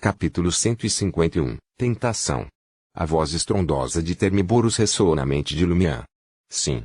Capítulo 151 Tentação. A voz estrondosa de Termiboros ressoou na mente de Lumiã. Sim.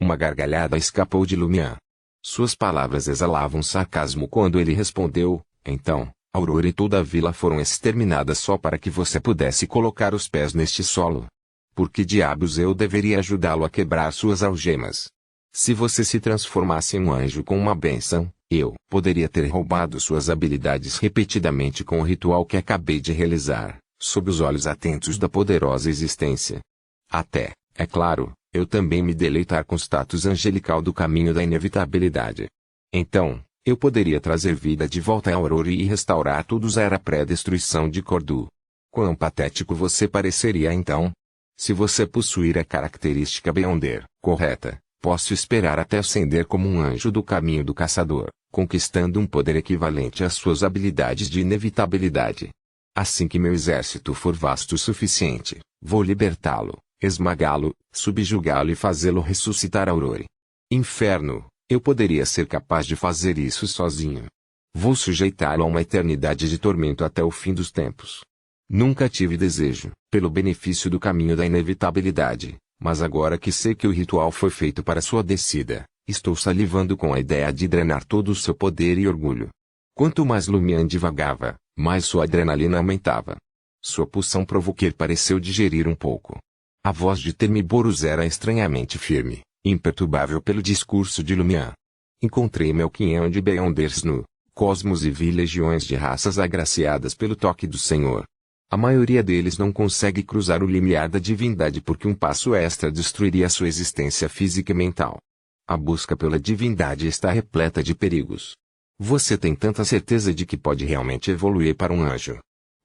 Uma gargalhada escapou de Lumiã. Suas palavras exalavam sarcasmo quando ele respondeu: então, Aurora e toda a vila foram exterminadas só para que você pudesse colocar os pés neste solo. Por que diabos eu deveria ajudá-lo a quebrar suas algemas? Se você se transformasse em um anjo com uma bênção, eu poderia ter roubado suas habilidades repetidamente com o ritual que acabei de realizar, sob os olhos atentos da poderosa existência. Até, é claro, eu também me deleitar com o status angelical do caminho da inevitabilidade. Então, eu poderia trazer vida de volta a Aurora e restaurar todos a era pré-destruição de Cordu. Quão patético você pareceria então? Se você possuir a característica Beyonder correta, posso esperar até ascender como um anjo do caminho do caçador, conquistando um poder equivalente às suas habilidades de inevitabilidade. Assim que meu exército for vasto o suficiente, vou libertá-lo, esmagá-lo, subjugá-lo e fazê-lo ressuscitar Aurora. Inferno, eu poderia ser capaz de fazer isso sozinho. Vou sujeitá-lo a uma eternidade de tormento até o fim dos tempos. Nunca tive desejo, pelo benefício do caminho da inevitabilidade, mas agora que sei que o ritual foi feito para sua descida, estou salivando com a ideia de drenar todo o seu poder e orgulho. Quanto mais Lumiã divagava, mais sua adrenalina aumentava. Sua pulsão provoquer pareceu digerir um pouco. A voz de Termiboros era estranhamente firme, imperturbável pelo discurso de Lumiã. Encontrei meu quinhão de Beyonders no cosmos e vi legiões de raças agraciadas pelo toque do Senhor. A maioria deles não consegue cruzar o limiar da divindade porque um passo extra destruiria sua existência física e mental. A busca pela divindade está repleta de perigos. Você tem tanta certeza de que pode realmente evoluir para um anjo.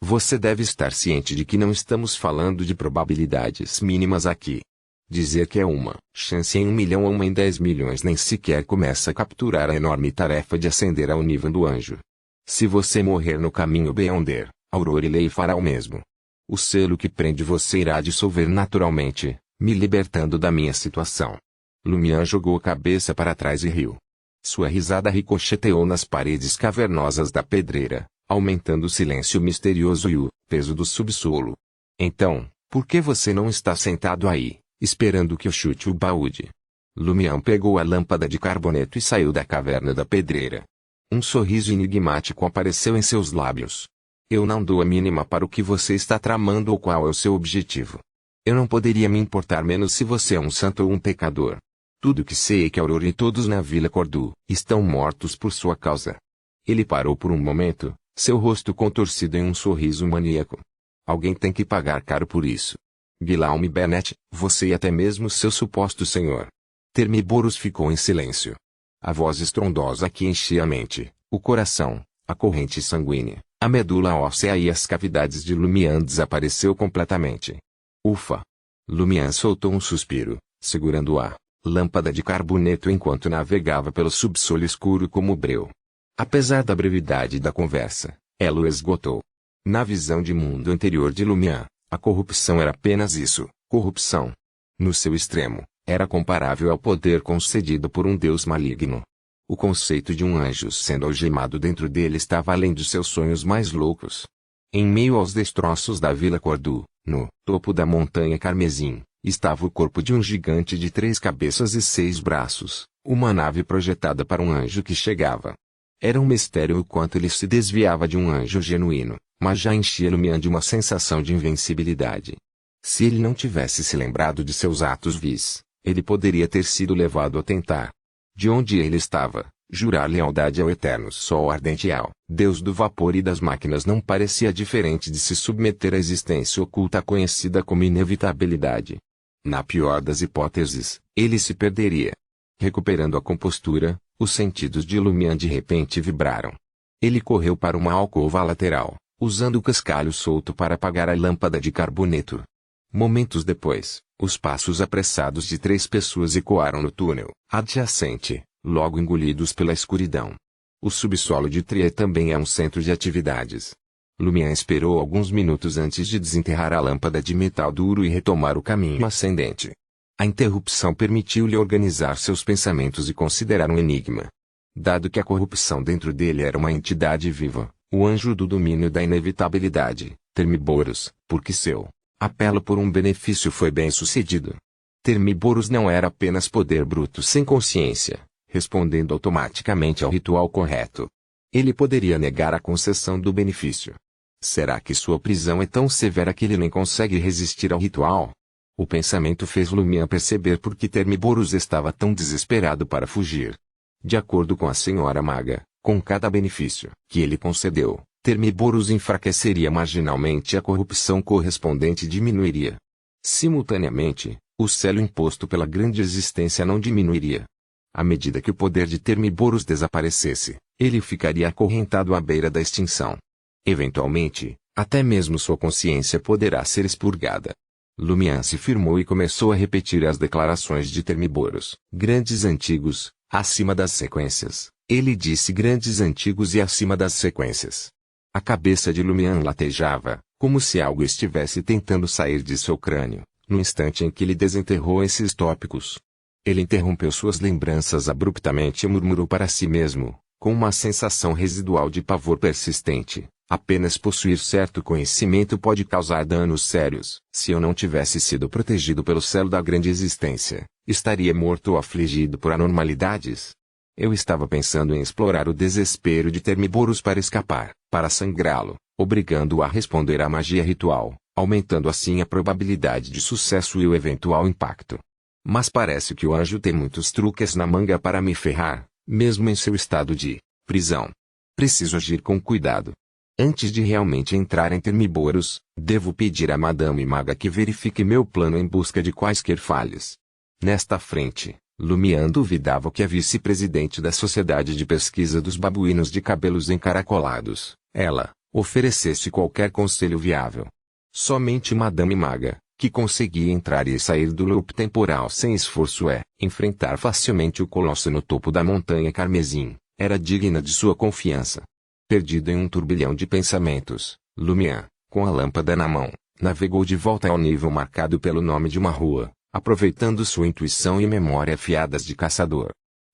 Você deve estar ciente de que não estamos falando de probabilidades mínimas aqui. Dizer que é uma chance em 1 milhão ou uma em 10 milhões nem sequer começa a capturar a enorme tarefa de ascender ao nível do anjo. Se você morrer no caminho Beyonder, Aurora lhe fará o mesmo. O selo que prende você irá dissolver naturalmente, me libertando da minha situação. Lumiã jogou a cabeça para trás e riu. Sua risada ricocheteou nas paredes cavernosas da pedreira, aumentando o silêncio misterioso e o peso do subsolo. Então, por que você não está sentado aí, esperando que eu chute o baúde? Lumiã pegou a lâmpada de carboneto e saiu da caverna da pedreira. Um sorriso enigmático apareceu em seus lábios. Eu não dou a mínima para o que você está tramando ou qual é o seu objetivo. Eu não poderia me importar menos se você é um santo ou um pecador. Tudo que sei é que Aurora e todos na Vila Cordu estão mortos por sua causa. Ele parou por um momento, seu rosto contorcido em um sorriso maníaco. Alguém tem que pagar caro por isso. Guillaume Bennett, você e até mesmo seu suposto senhor. Termiboros ficou em silêncio. A voz estrondosa que enchia a mente, o coração, a corrente sanguínea, a medula óssea e as cavidades de Lumiã desapareceu completamente. Ufa! Lumiã soltou um suspiro, segurando a lâmpada de carboneto enquanto navegava pelo subsolo escuro como breu. Apesar da brevidade da conversa, ela o esgotou. Na visão de mundo anterior de Lumiã, a corrupção era apenas isso, corrupção. No seu extremo, era comparável ao poder concedido por um deus maligno. O conceito de um anjo sendo algemado dentro dele estava além dos seus sonhos mais loucos. Em meio aos destroços da Vila Cordu, no topo da montanha Carmesim, estava o corpo de um gigante de 3 cabeças e 6 braços, uma nave projetada para um anjo que chegava. Era um mistério o quanto ele se desviava de um anjo genuíno, mas já enchia Lumiã de uma sensação de invencibilidade. Se ele não tivesse se lembrado de seus atos vis, ele poderia ter sido levado a tentar. De onde ele estava, jurar lealdade ao eterno sol ardente e ao Deus do vapor e das máquinas não parecia diferente de se submeter à existência oculta conhecida como inevitabilidade. Na pior das hipóteses, ele se perderia. Recuperando a compostura, os sentidos de Lumiã de repente vibraram. Ele correu para uma alcova lateral, usando o cascalho solto para apagar a lâmpada de carboneto. Momentos depois, os passos apressados de 3 pessoas ecoaram no túnel adjacente, logo engolidos pela escuridão. O subsolo de Trier também é um centro de atividades. Lumiã esperou alguns minutos antes de desenterrar a lâmpada de metal duro e retomar o caminho ascendente. A interrupção permitiu-lhe organizar seus pensamentos e considerar um enigma. Dado que a corrupção dentro dele era uma entidade viva, O anjo do domínio da inevitabilidade, Termíboros, porque seu apelo por um benefício foi bem sucedido. Termíboros não era apenas poder bruto sem consciência, respondendo automaticamente ao ritual correto. Ele poderia negar a concessão do benefício. Será que sua prisão é tão severa que ele nem consegue resistir ao ritual? O pensamento fez Lumiã perceber por que Termíboros estava tão desesperado para fugir. De acordo com a senhora maga, com cada benefício que ele concedeu, Termíboros enfraqueceria marginalmente e a corrupção correspondente diminuiria. Simultaneamente, o selo imposto pela grande existência não diminuiria. À medida que o poder de Termíboros desaparecesse, ele ficaria acorrentado à beira da extinção. Eventualmente, até mesmo sua consciência poderá ser expurgada. Lumiã se firmou e começou a repetir as declarações de Termíboros. Grandes antigos, acima das sequências. Ele disse grandes antigos e acima das sequências. A cabeça de Lumiã latejava, como se algo estivesse tentando sair de seu crânio, no instante em que ele desenterrou esses tópicos. Ele interrompeu suas lembranças abruptamente e murmurou para si mesmo, com uma sensação residual de pavor persistente. Apenas possuir certo conhecimento pode causar danos sérios. Se eu não tivesse sido protegido pelo selo da grande existência, estaria morto ou afligido por anormalidades. Eu estava pensando em explorar o desespero de Termíboros para escapar, para sangrá-lo, obrigando-o a responder à magia ritual, aumentando assim a probabilidade de sucesso e o eventual impacto. Mas parece que o anjo tem muitos truques na manga para me ferrar, mesmo em seu estado de prisão. Preciso agir com cuidado. Antes de realmente entrar em Termíboros, devo pedir à Madame Maga que verifique meu plano em busca de quaisquer falhas. Nesta frente, Lumiã duvidava que a vice-presidente da Sociedade de Pesquisa dos Babuínos de Cabelos Encaracolados, ela, oferecesse qualquer conselho viável. Somente Madame Maga, que conseguia entrar e sair do loop temporal sem esforço enfrentar facilmente o colosso no topo da montanha carmesim, era digna de sua confiança. Perdido em um turbilhão de pensamentos, Lumiã, com a lâmpada na mão, navegou de volta ao nível marcado pelo nome de uma rua, aproveitando sua intuição e memória afiadas de caçador.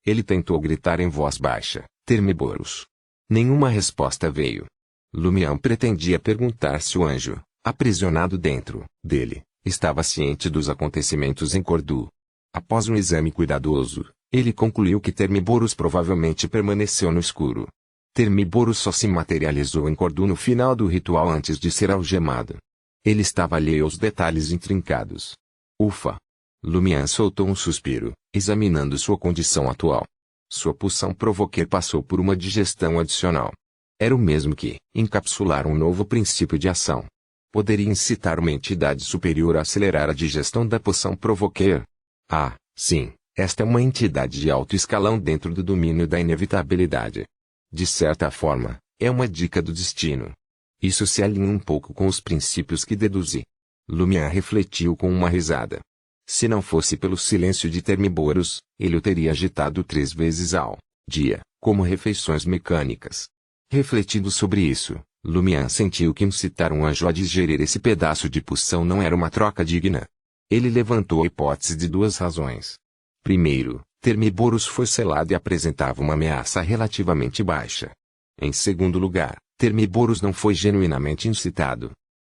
Ele tentou gritar em voz baixa, Termíboros. Nenhuma resposta veio. Lumiã pretendia perguntar se o anjo, aprisionado dentro dele, estava ciente dos acontecimentos em Cordu. Após um exame cuidadoso, ele concluiu que Termíboros provavelmente permaneceu no escuro. Termíboros só se materializou em Cordu no final do ritual antes de ser algemado. Ele estava alheio aos detalhes intrincados. Ufa! Lumiã soltou um suspiro, examinando sua condição atual. Sua pulsão provoquer passou por uma digestão adicional. Era o mesmo que encapsular um novo princípio de ação. Poderia incitar uma entidade superior a acelerar a digestão da poção provoquer. Ah, sim, esta é uma entidade de alto escalão dentro do domínio da inevitabilidade. De certa forma, é uma dica do destino. Isso se alinha um pouco com os princípios que deduzi. Lumiã refletiu com uma risada. Se não fosse pelo silêncio de Termíboros, ele o teria agitado 3 vezes ao dia, como refeições mecânicas. Refletindo sobre isso, Lumiã sentiu que incitar um anjo a digerir esse pedaço de poção não era uma troca digna. Ele levantou a hipótese de 2 razões. Primeiro, Termíboros foi selado e apresentava uma ameaça relativamente baixa. Em segundo lugar, Termíboros não foi genuinamente incitado.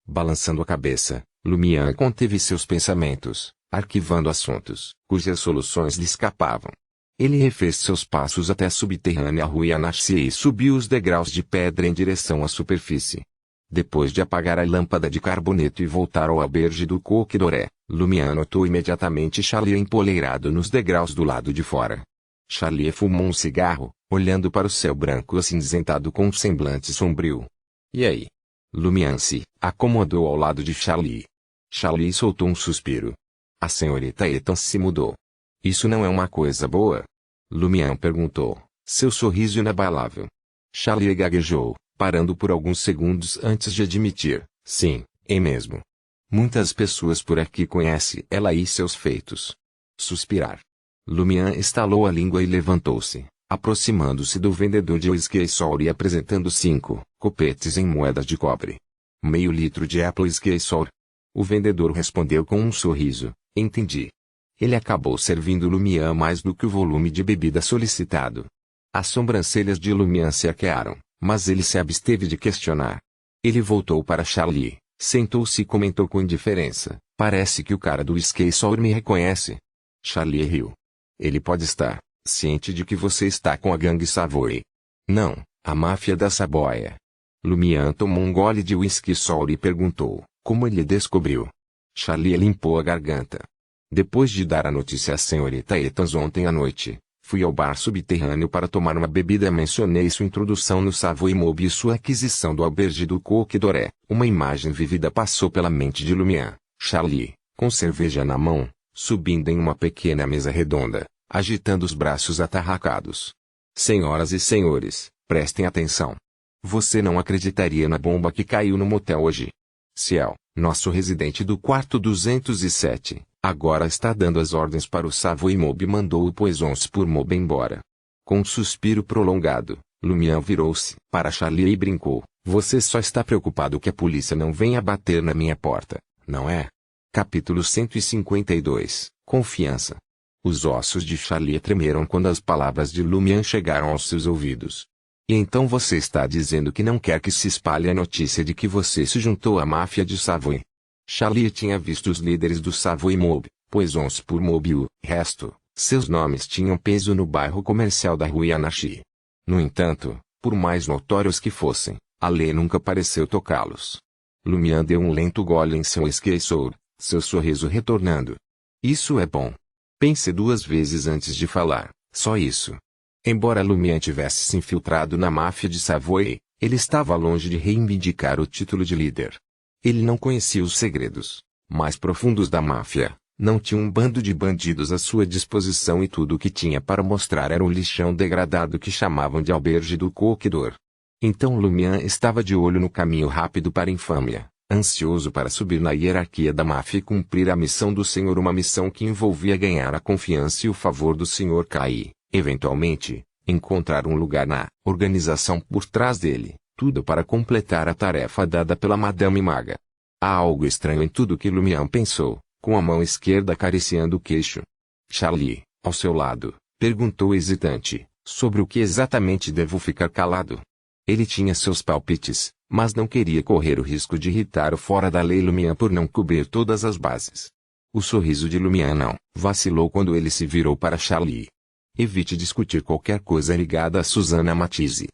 Balançando a cabeça, Lumiã conteve seus pensamentos, arquivando assuntos, cujas soluções lhe escapavam. Ele refez seus passos até a subterrânea rua Anarcia e subiu os degraus de pedra em direção à superfície. Depois de apagar a lâmpada de carboneto e voltar ao albergue do Coque Doré, Lumiã notou imediatamente Charlie empoleirado nos degraus do lado de fora. Charlie fumou um cigarro, olhando para o céu branco acinzentado com um semblante sombrio. E aí? Lumiã se acomodou ao lado de Charlie. Charlie soltou um suspiro. A senhorita Ethan se mudou. Isso não é uma coisa boa? Lumiã perguntou, seu sorriso inabalável. Charlie gaguejou, parando por alguns segundos antes de admitir, sim, é mesmo. Muitas pessoas por aqui conhecem ela e seus feitos. Suspirar. Lumiã estalou a língua e levantou-se, aproximando-se do vendedor de uísque e sol e apresentando 5 copetes em moedas de cobre. Meio litro de Apple Whisky e Sour. O vendedor respondeu com um sorriso, entendi. Ele acabou servindo Lumiã mais do que o volume de bebida solicitado. As sobrancelhas de Lumiã se arquearam, Mas ele se absteve de questionar. Ele voltou para Charlie, sentou-se e comentou com indiferença: parece que o cara do Skysore me reconhece. Charlie riu. Ele pode estar ciente de que você está com a gangue Savoy. Não, a máfia da Saboia. Lumian tomou um gole de whisky sour e perguntou: como ele descobriu? Charlie limpou a garganta. Depois de dar a notícia à senhorita Etans ontem à noite, fui ao bar subterrâneo para tomar uma bebida. Mencionei sua introdução no Savoy Mob e sua aquisição do albergue do Coque Doré. Uma imagem vívida passou pela mente de Lumian. Charlie, com cerveja na mão, subindo em uma pequena mesa redonda, agitando os braços atarracados. Senhoras e senhores, prestem atenção. Você não acreditaria na bomba que caiu no motel hoje. Ciel, nosso residente do quarto 207, agora está dando as ordens para o Savoy Mob e mandou o Poisons por Mob embora. Com um suspiro prolongado, Lumian virou-se para Charlie e brincou: você só está preocupado que a polícia não venha bater na minha porta, não é? Capítulo 152, Confiança. Os ossos de Charlie tremeram quando as palavras de Lumian chegaram aos seus ouvidos. E então você está dizendo que não quer que se espalhe a notícia de que você se juntou à máfia de Savoy. Charlie tinha visto os líderes do Savoy Mob, Poisons por Mob e o resto. Seus nomes tinham peso no bairro comercial da Rua Yanashi. No entanto, por mais notórios que fossem, a lei nunca pareceu tocá-los. Lumian deu um lento gole em seu whisky sour, seu sorriso retornando. Isso é bom. Pense duas vezes antes de falar, só isso. Embora Lumian tivesse se infiltrado na máfia de Savoy, ele estava longe de reivindicar o título de líder. Ele não conhecia os segredos mais profundos da máfia, não tinha um bando de bandidos à sua disposição e tudo o que tinha para mostrar era o lixão degradado que chamavam de albergue do Coquidor. Então Lumian estava de olho no caminho rápido para a infâmia, ansioso para subir na hierarquia da máfia e cumprir a missão do Senhor, uma missão que envolvia ganhar a confiança e o favor do Sr. Kai. Eventualmente, encontrar um lugar na organização por trás dele, tudo para completar a tarefa dada pela Madame Maga. Há algo estranho em tudo que Lumian pensou, com a mão esquerda acariciando o queixo. Charlie, ao seu lado, perguntou hesitante: sobre o que exatamente devo ficar calado? Ele tinha seus palpites, mas não queria correr o risco de irritar o fora da lei Lumian por não cobrir todas as bases. O sorriso de Lumian não vacilou quando ele se virou para Charlie. Evite discutir qualquer coisa ligada a Susana Matisse.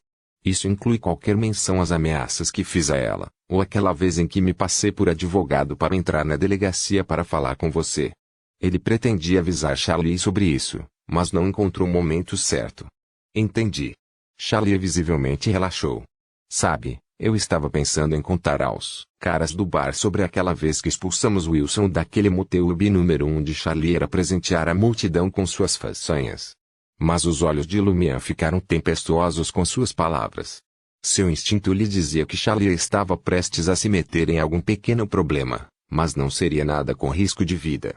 Isso inclui qualquer menção às ameaças que fiz a ela, ou aquela vez em que me passei por advogado para entrar na delegacia para falar com você. Ele pretendia avisar Charlie sobre isso, mas não encontrou o momento certo. Entendi. Charlie visivelmente relaxou. Sabe, eu estava pensando em contar aos caras do bar sobre aquela vez que expulsamos Wilson daquele motel. O número 1 de Charlie era presentear a multidão com suas façanhas. Mas os olhos de Lumian ficaram tempestuosos com suas palavras. Seu instinto lhe dizia que Charlie estava prestes a se meter em algum pequeno problema, mas não seria nada com risco de vida.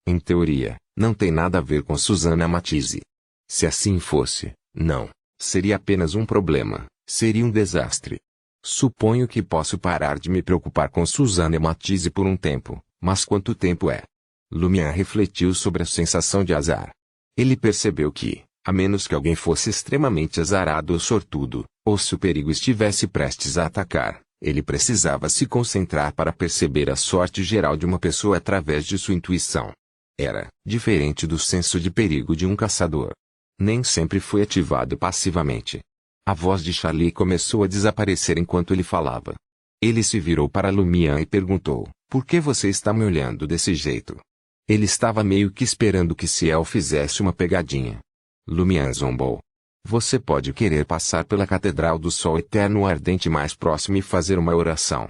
Em teoria, não tem nada a ver com Susana Matisse. Se assim fosse, não seria apenas um problema, seria um desastre. Suponho que posso parar de me preocupar com Susana Matisse por um tempo, mas quanto tempo é? Lumian refletiu sobre a sensação de azar. Ele percebeu que, a menos que alguém fosse extremamente azarado ou sortudo, ou se o perigo estivesse prestes a atacar, ele precisava se concentrar para perceber a sorte geral de uma pessoa através de sua intuição. Era diferente do senso de perigo de um caçador. Nem sempre foi ativado passivamente. A voz de Charlie começou a desaparecer enquanto ele falava. Ele se virou para Lumian e perguntou: por que você está me olhando desse jeito? Ele estava meio que esperando que Ciel fizesse uma pegadinha. Lumian zombou. Você pode querer passar pela Catedral do Sol Eterno Ardente mais próximo e fazer uma oração.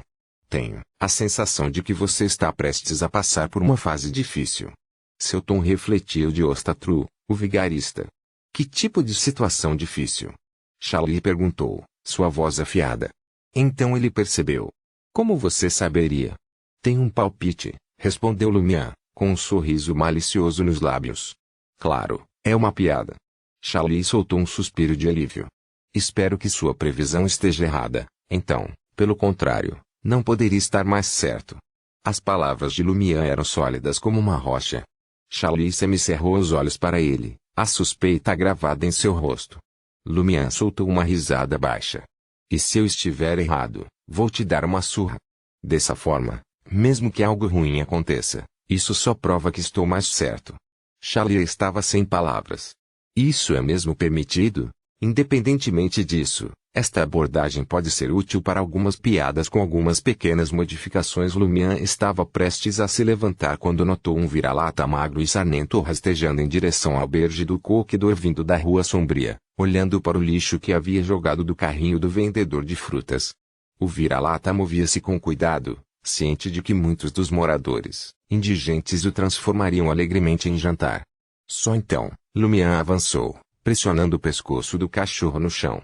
Tenho a sensação de que você está prestes a passar por uma fase difícil. Seu tom refletiu de Ostatru, o vigarista. Que tipo de situação difícil? Charlie perguntou, sua voz afiada. Então ele percebeu. Como você saberia? Tenho um palpite, respondeu Lumian, com um sorriso malicioso nos lábios. Claro, é uma piada. Charlie soltou um suspiro de alívio. Espero que sua previsão esteja errada, então, pelo contrário, não poderia estar mais certo. As palavras de Lumian eram sólidas como uma rocha. Charlie semicerrou os olhos para ele, a suspeita gravada em seu rosto. Lumian soltou uma risada baixa. E se eu estiver errado, vou te dar uma surra. Dessa forma, mesmo que algo ruim aconteça, isso só prova que estou mais certo. Charlie estava sem palavras. Isso é mesmo permitido? Independentemente disso, esta abordagem pode ser útil para algumas piadas com algumas pequenas modificações. Lumian estava prestes a se levantar quando notou um vira-lata magro e sarnento rastejando em direção ao berge do coqueador vindo da rua sombria, olhando para o lixo que havia jogado do carrinho do vendedor de frutas. O vira-lata movia-se com cuidado, ciente de que muitos dos moradores, indigentes, o transformariam alegremente em jantar. Só então, Lumian avançou, pressionando o pescoço do cachorro no chão.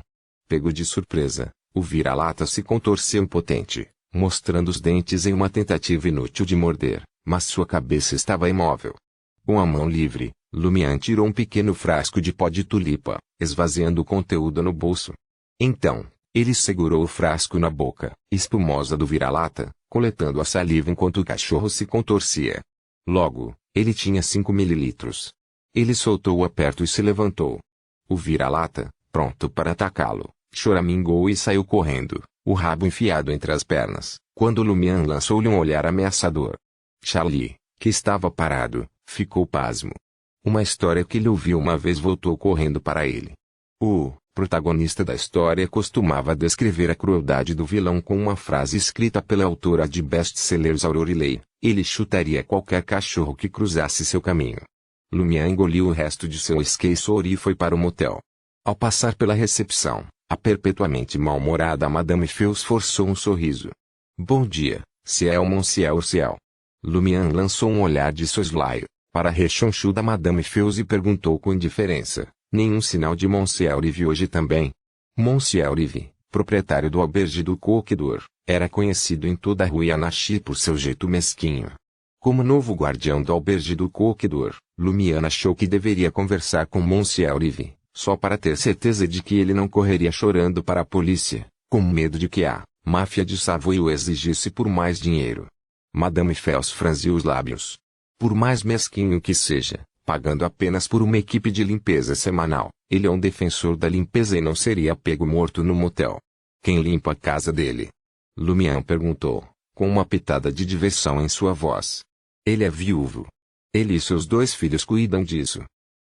Pego de surpresa, o vira-lata se contorceu impotente, mostrando os dentes em uma tentativa inútil de morder, mas sua cabeça estava imóvel. Com a mão livre, Lumian tirou um pequeno frasco de pó de tulipa, esvaziando o conteúdo no bolso. Então, ele segurou o frasco na boca espumosa do vira-lata, coletando a saliva enquanto o cachorro se contorcia. Logo, ele tinha 5 mililitros. Ele soltou o aperto e se levantou. O vira-lata, pronto para atacá-lo, choramingou e saiu correndo, o rabo enfiado entre as pernas, quando Lumian lançou-lhe um olhar ameaçador. Charlie, que estava parado, ficou pasmo. Uma história que ele ouviu uma vez voltou correndo para ele. O protagonista da história costumava descrever a crueldade do vilão com uma frase escrita pela autora de best-sellers Aurora Leigh: ele chutaria qualquer cachorro que cruzasse seu caminho. Lumian engoliu o resto de seu esqueçor e foi para o motel. Ao passar pela recepção, a perpetuamente mal-humorada Madame Fels forçou um sorriso. Bom dia, Ciel Monsieur Ciel. Lumian lançou um olhar de soslaio para a rechonchuda Madame Fels e perguntou com indiferença: nenhum sinal de Monsieur Rive hoje também? Monsieur Rive, proprietário do albergue do coqueador, era conhecido em toda a rua Yanashi por seu jeito mesquinho. Como novo guardião do albergue do coqueador, Lumian achou que deveria conversar com Monsieur Rive, só para ter certeza de que ele não correria chorando para a polícia, com medo de que a máfia de Savoy o exigisse por mais dinheiro. Madame Fels franziu os lábios. Por mais mesquinho que seja, pagando apenas por uma equipe de limpeza semanal, ele é um defensor da limpeza e não seria pego morto no motel. Quem limpa a casa dele? Lumian perguntou, com uma pitada de diversão em sua voz. Ele é viúvo. Ele e seus 2 filhos cuidam disso.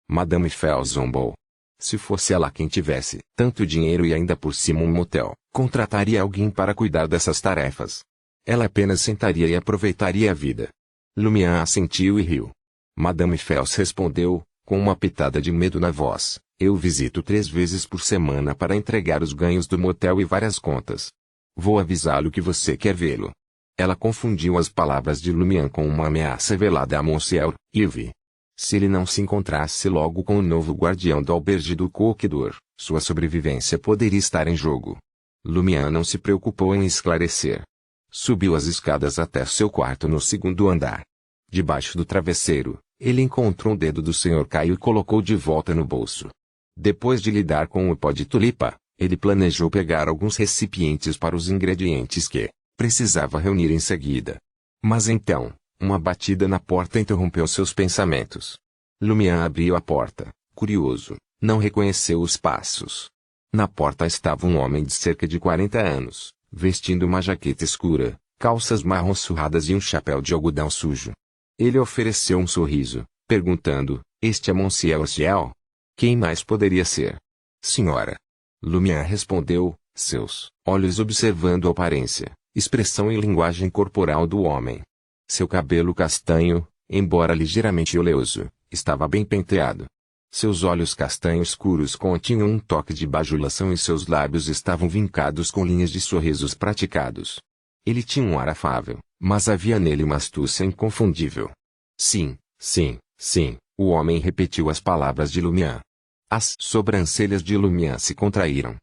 Madame Fels zombou. Se fosse ela quem tivesse tanto dinheiro e ainda por cima um motel, contrataria alguém para cuidar dessas tarefas. Ela apenas sentaria e aproveitaria a vida. Lumian assentiu e riu. Madame Fels respondeu, com uma pitada de medo na voz: eu visito 3 vezes por semana para entregar os ganhos do motel e várias contas. Vou avisá-lo que você quer vê-lo. Ela confundiu as palavras de Lumian com uma ameaça velada a Monsieur Rive. Se ele não se encontrasse logo com o novo guardião do albergue do coqueador, sua sobrevivência poderia estar em jogo. Lumian não se preocupou em esclarecer. Subiu as escadas até seu quarto no 2º andar. Debaixo do travesseiro, ele encontrou um dedo do Sr. Caio e colocou de volta no bolso. Depois de lidar com o pó de tulipa, ele planejou pegar alguns recipientes para os ingredientes que precisava reunir em seguida. Mas então, uma batida na porta interrompeu seus pensamentos. Lumian abriu a porta, curioso, não reconheceu os passos. Na porta estava um homem de cerca de 40 anos, vestindo uma jaqueta escura, calças marrom surradas e um chapéu de algodão sujo. Ele ofereceu um sorriso, perguntando: este é Monsieur Ciel? Quem mais poderia ser? Senhora. Lumian respondeu, seus olhos observando a aparência, expressão e linguagem corporal do homem. Seu cabelo castanho, embora ligeiramente oleoso, estava bem penteado. Seus olhos castanhos escuros continham um toque de bajulação e seus lábios estavam vincados com linhas de sorrisos praticados. Ele tinha um ar afável, mas havia nele uma astúcia inconfundível. Sim, sim, sim, o homem repetiu as palavras de Lumian. As sobrancelhas de Lumian se contraíram.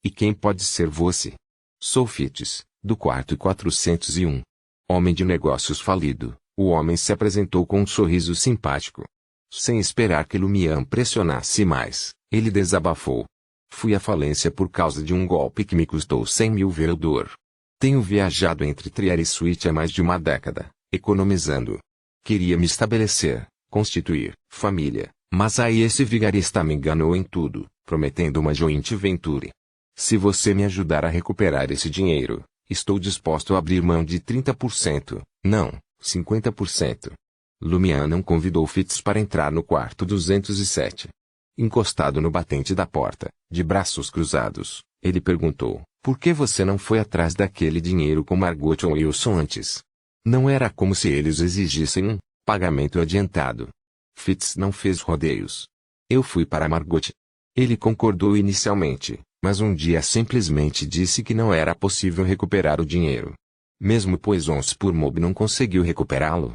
E quem pode ser você? Sou Fitz, do quarto 401. Homem de negócios falido, o homem se apresentou com um sorriso simpático. Sem esperar que Lumian pressionasse mais, ele desabafou. Fui à falência por causa de um golpe que me custou 100 mil vereador. Tenho viajado entre Trier e Suíte há mais de uma década, economizando. Queria me estabelecer, constituir família, mas aí esse vigarista me enganou em tudo, prometendo uma joint venture. Se você me ajudar a recuperar esse dinheiro, estou disposto a abrir mão de 30%, não, 50%. Lumian não convidou Fitz para entrar no quarto 207. Encostado no batente da porta, de braços cruzados, ele perguntou, por que você não foi atrás daquele dinheiro com Margot ou Wilson antes? Não era como se eles exigissem um pagamento adiantado. Fitz não fez rodeios. Eu fui para Margot. Ele concordou inicialmente, mas um dia simplesmente disse que não era possível recuperar o dinheiro. Mesmo Poisons por Mob não conseguiu recuperá-lo.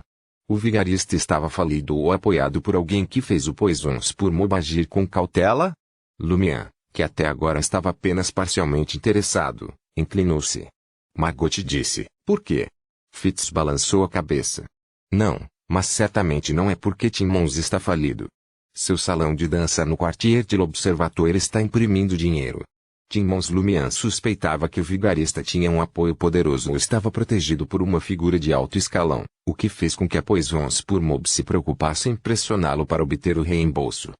O vigarista estava falido ou apoiado por alguém que fez o Poisons por Mob agir com cautela? Lumian, que até agora estava apenas parcialmente interessado, inclinou-se. Margot disse, por quê? Fitz balançou a cabeça. Não, mas certamente não é porque Timmons está falido. Seu salão de dança no Quartier de l'Observatoire está imprimindo dinheiro. Timmons Lumian suspeitava que o vigarista tinha um apoio poderoso ou estava protegido por uma figura de alto escalão, o que fez com que a Poisons por Mob se preocupasse em pressioná-lo para obter o reembolso.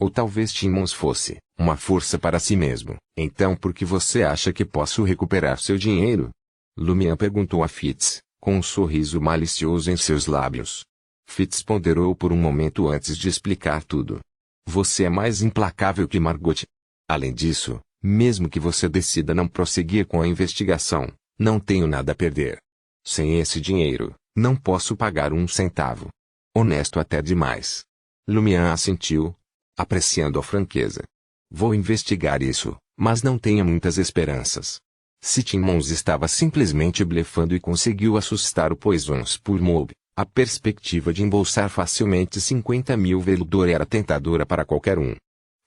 Ou talvez Timmons fosse uma força para si mesmo. Então por que você acha que posso recuperar seu dinheiro? Lumian perguntou a Fitz, com um sorriso malicioso em seus lábios. Fitz ponderou por um momento antes de explicar tudo. Você é mais implacável que Margot. Além disso, mesmo que você decida não prosseguir com a investigação, não tenho nada a perder. Sem esse dinheiro, não posso pagar um centavo. Honesto até demais. Lumian assentiu, apreciando a franqueza. Vou investigar isso, mas não tenha muitas esperanças. Se Timmons estava simplesmente blefando e conseguiu assustar o Poisons por Mob, a perspectiva de embolsar facilmente 50 mil veludo era tentadora para qualquer um.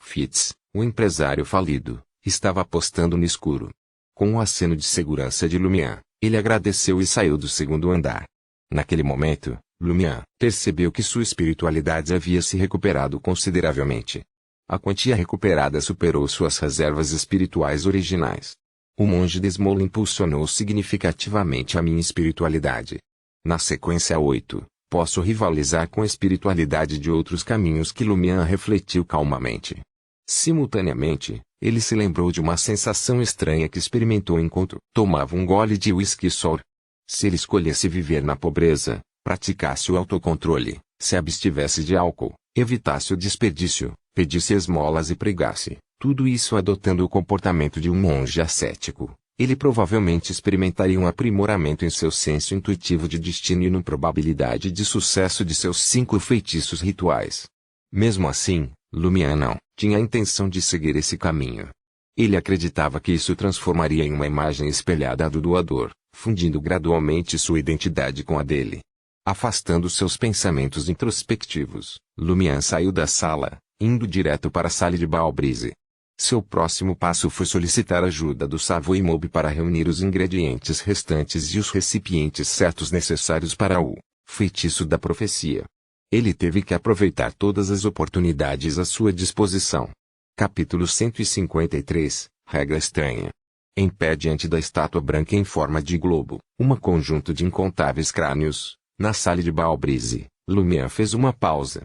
Fitz, o empresário falido, estava apostando no escuro. Com o aceno de segurança de Lumian, ele agradeceu e saiu do segundo andar. Naquele momento, Lumian percebeu que sua espiritualidade havia se recuperado consideravelmente. A quantia recuperada superou suas reservas espirituais originais. O monge Desmolo impulsionou significativamente a minha espiritualidade. Na sequência 8, posso rivalizar com a espiritualidade de outros caminhos que Lumian refletiu calmamente. Simultaneamente, ele se lembrou de uma sensação estranha que experimentou enquanto tomava um gole de whisky sour. Se ele escolhesse viver na pobreza, praticasse o autocontrole, se abstivesse de álcool, evitasse o desperdício, pedisse esmolas e pregasse, tudo isso adotando o comportamento de um monge ascético, ele provavelmente experimentaria um aprimoramento em seu senso intuitivo de destino e na probabilidade de sucesso de seus 5 feitiços rituais. Mesmo assim, Lumian não tinha a intenção de seguir esse caminho. Ele acreditava que isso transformaria em uma imagem espelhada do doador, fundindo gradualmente sua identidade com a dele. Afastando seus pensamentos introspectivos, Lumian saiu da sala, indo direto para a sala de Balbrise. Seu próximo passo foi solicitar ajuda do Savoy Mob para reunir os ingredientes restantes e os recipientes certos necessários para o feitiço da profecia. Ele teve que aproveitar todas as oportunidades à sua disposição. Capítulo 153, Regra Estranha. Em pé diante da estátua branca em forma de globo, uma conjunto de incontáveis crânios, na sala de Balbrise, Lumian fez uma pausa.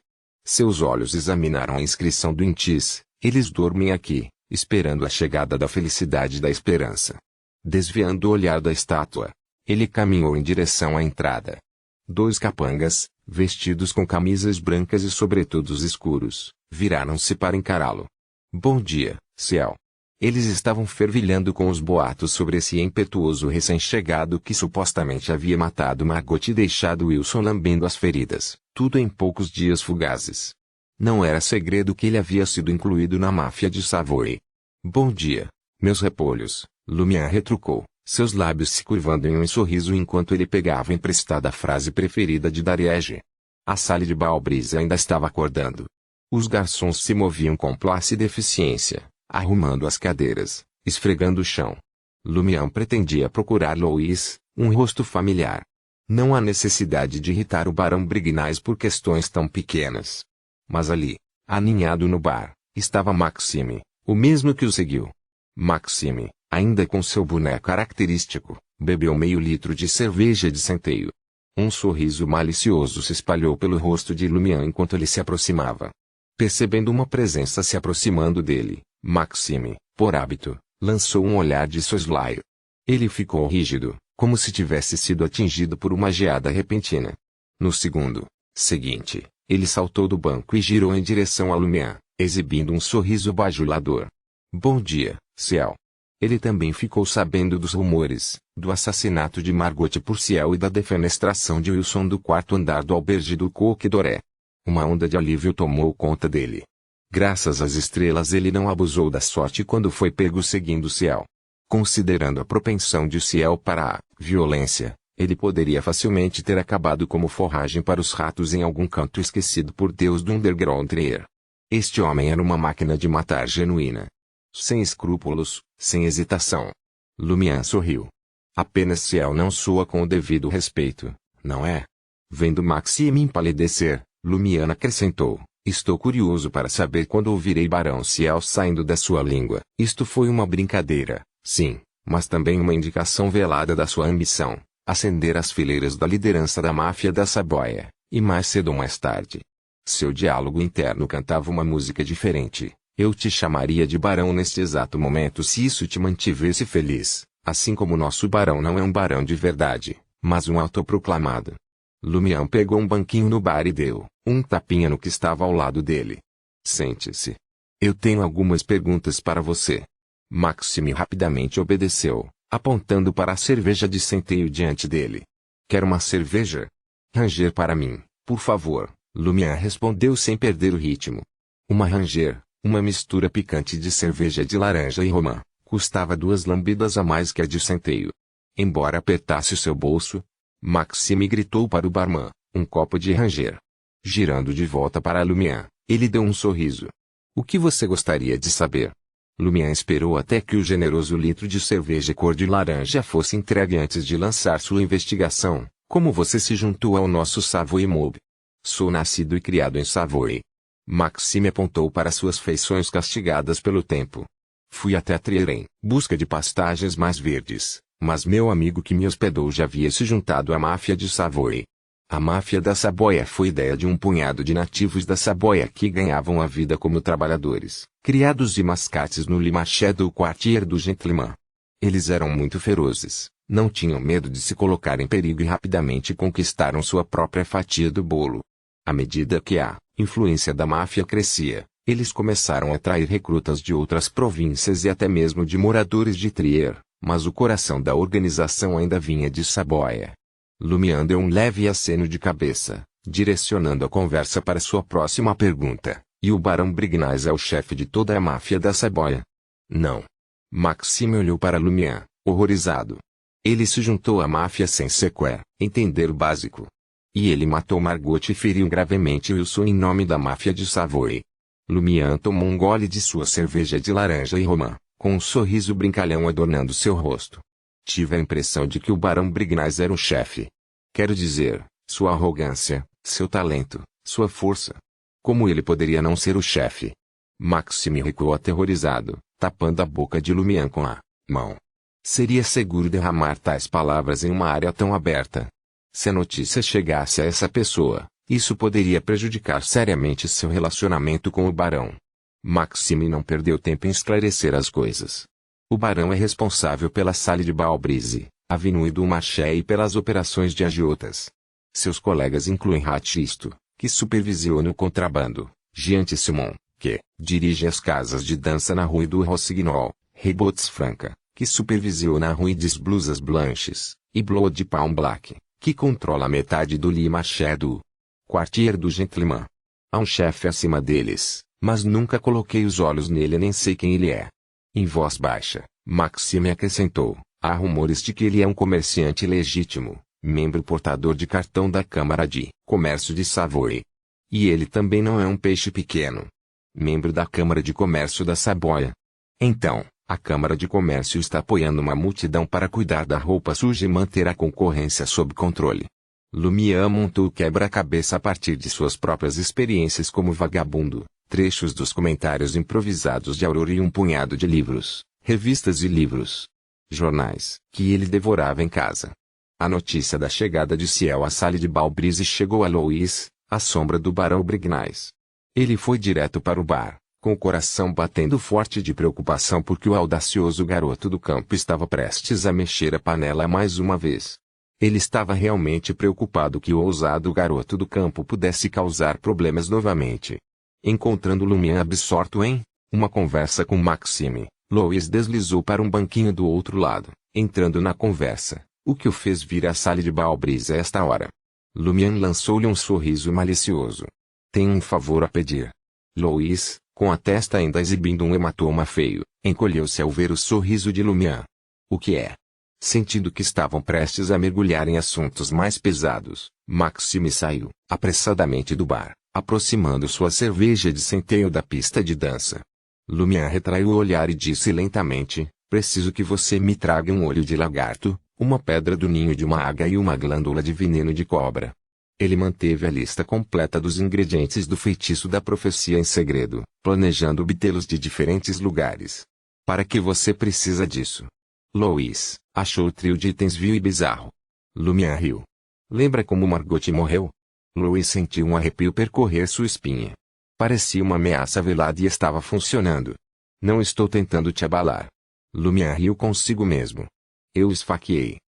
Seus olhos examinaram a inscrição do Intis. Eles dormem aqui, esperando a chegada da felicidade e da esperança. Desviando o olhar da estátua, ele caminhou em direção à entrada. 2 capangas, vestidos com camisas brancas e sobretudos escuros, viraram-se para encará-lo. Bom dia, Ciel. Eles estavam fervilhando com os boatos sobre esse impetuoso recém-chegado que supostamente havia matado Margot e deixado Wilson lambendo as feridas, tudo em poucos dias fugazes. Não era segredo que ele havia sido incluído na máfia de Savoy. Bom dia, meus repolhos, Lumian retrucou, seus lábios se curvando em um sorriso enquanto ele pegava emprestada a frase preferida de Dariege. A sala de Balbrise ainda estava acordando. Os garçons se moviam com plácida eficiência, arrumando as cadeiras, esfregando o chão. Lumian pretendia procurar Louis, um rosto familiar. Não há necessidade de irritar o barão Brignais por questões tão pequenas. Mas ali, aninhado no bar, estava Maxime, o mesmo que o seguiu. Maxime, ainda com seu boné característico, bebeu meio litro de cerveja de centeio. Um sorriso malicioso se espalhou pelo rosto de Lumian enquanto ele se aproximava. Percebendo uma presença se aproximando dele, Maxime, por hábito, Lançou um olhar de soslaio. Ele ficou rígido, como se tivesse sido atingido por uma geada repentina. No segundo seguinte, ele saltou do banco e girou em direção a Lumière, exibindo um sorriso bajulador. Bom dia, Ciel. Ele também ficou sabendo dos rumores, do assassinato de Margot por Ciel e da defenestração de Wilson do quarto andar do albergue do Coque Doré. Uma onda de alívio tomou conta dele. Graças às estrelas ele não abusou da sorte quando foi pego seguindo Ciel. Considerando a propensão de Ciel para a violência, ele poderia facilmente ter acabado como forragem para os ratos em algum canto esquecido por Deus do Underground Trier. Este homem era uma máquina de matar genuína. Sem escrúpulos, sem hesitação. Lumière sorriu. Apenas Ciel não soa com o devido respeito, não é? Vendo Maxime empalidecer, Lumière acrescentou, estou curioso para saber quando ouvirei Barão Ciel saindo da sua língua. Isto foi uma brincadeira, sim, mas também uma indicação velada da sua ambição. Ascender às fileiras da liderança da máfia da Saboia, e mais cedo ou mais tarde. Seu diálogo interno cantava uma música diferente. Eu te chamaria de barão neste exato momento se isso te mantivesse feliz, assim como nosso barão não é um barão de verdade, mas um autoproclamado. Lumière pegou um banquinho no bar e deu um tapinha no que estava ao lado dele. Sente-se. Eu tenho algumas perguntas para você. Maxime rapidamente obedeceu, apontando para a cerveja de centeio diante dele. Quer uma cerveja? Ranger para mim, por favor, Lumière respondeu sem perder o ritmo. Uma Ranger, uma mistura picante de cerveja de laranja e romã, custava 2 lambidas a mais que a de centeio. Embora apertasse seu bolso, Maxime gritou para o barman, um copo de Ranger. Girando de volta para Lumière, ele deu um sorriso. O que você gostaria de saber? Lumière esperou até que o generoso litro de cerveja cor de laranja fosse entregue antes de lançar sua investigação. Como você se juntou ao nosso Savoy Mob? Sou nascido e criado em Savoy. Maxime apontou para suas feições castigadas pelo tempo. Fui até Trier em busca de pastagens mais verdes, mas meu amigo que me hospedou já havia se juntado à máfia de Savoy. A máfia da Saboia foi ideia de um punhado de nativos da Saboia que ganhavam a vida como trabalhadores, criados de mascates no Le Marché do Quartier do Gentleman. Eles eram muito ferozes, não tinham medo de se colocar em perigo e rapidamente conquistaram sua própria fatia do bolo. À medida que a influência da máfia crescia, eles começaram a atrair recrutas de outras províncias e até mesmo de moradores de Trier, mas o coração da organização ainda vinha de Saboia. Lumière deu um leve aceno de cabeça, direcionando a conversa para sua próxima pergunta. E o Barão Brignais é o chefe de toda a máfia da Saboia? Não. Maxime olhou para Lumière, horrorizado. Ele se juntou à máfia sem sequer entender o básico. E ele matou Margot e feriu gravemente Wilson em nome da máfia de Savoy. Lumière tomou um gole de sua cerveja de laranja e romã, com um sorriso brincalhão adornando seu rosto. Tive a impressão de que o Barão Brignais era o chefe. Quero dizer, sua arrogância, seu talento, sua força. Como ele poderia não ser o chefe? Maxime recuou aterrorizado, tapando a boca de Lumière com a mão. Seria seguro derramar tais palavras em uma área tão aberta. Se a notícia chegasse a essa pessoa, isso poderia prejudicar seriamente seu relacionamento com o barão. Maxime não perdeu tempo em esclarecer as coisas. O barão é responsável pela Salle de Balbrise, Avenue du Marché e pelas operações de agiotas. Seus colegas incluem Ratisto, que supervisiona o contrabando, Jean-Simon, que dirige as casas de dança na Rue du Rossignol, Rebots Franca, que supervisiona a Rue des Blusas Blanches, e Blood Palm Black, que controla metade do Le Marché do Quartier do Gentleman. Há um chefe acima deles, mas nunca coloquei os olhos nele nem sei quem ele é. Em voz baixa, Maxime acrescentou, há rumores de que ele é um comerciante legítimo, membro portador de cartão da Câmara de Comércio de Savoy. E ele também não é um peixe pequeno. Membro da Câmara de Comércio da Saboia. Então, a Câmara de Comércio está apoiando uma multidão para cuidar da roupa suja e manter a concorrência sob controle. Lumière montou o quebra-cabeça a partir de suas próprias experiências como vagabundo, trechos dos comentários improvisados de Aurore e um punhado de livros, revistas e livros. Jornais, que ele devorava em casa. A notícia da chegada de Ciel à Salle de Balbrise chegou a Louis, à sombra do Barão Brignais. Ele foi direto para o bar, Com o coração batendo forte de preocupação porque o audacioso garoto do campo estava prestes a mexer a panela mais uma vez. Ele estava realmente preocupado que o ousado garoto do campo pudesse causar problemas novamente. Encontrando Lumière absorto em uma conversa com Maxime, Louis deslizou para um banquinho do outro lado, entrando na conversa, o que o fez vir à sala de Balbris a esta hora. Lumière lançou-lhe um sorriso malicioso. Tenho um favor a pedir. Louis, com a testa ainda exibindo um hematoma feio, encolheu-se ao ver o sorriso de Lumière. O que é? Sentindo que estavam prestes a mergulhar em assuntos mais pesados, Maxime saiu, apressadamente do bar, aproximando sua cerveja de centeio da pista de dança. Lumière retraiu o olhar e disse lentamente, preciso que você me traga um olho de lagarto, uma pedra do ninho de uma águia e uma glândula de veneno de cobra. Ele manteve a lista completa dos ingredientes do feitiço da profecia em segredo, planejando obtê-los de diferentes lugares. Para que você precisa disso? Louis achou o trio de itens vil e bizarro. Lumière riu. Lembra como Margot morreu? Louis sentiu um arrepio percorrer sua espinha. Parecia uma ameaça velada e estava funcionando. Não estou tentando te abalar. Lumière riu consigo mesmo. Eu esfaqueei.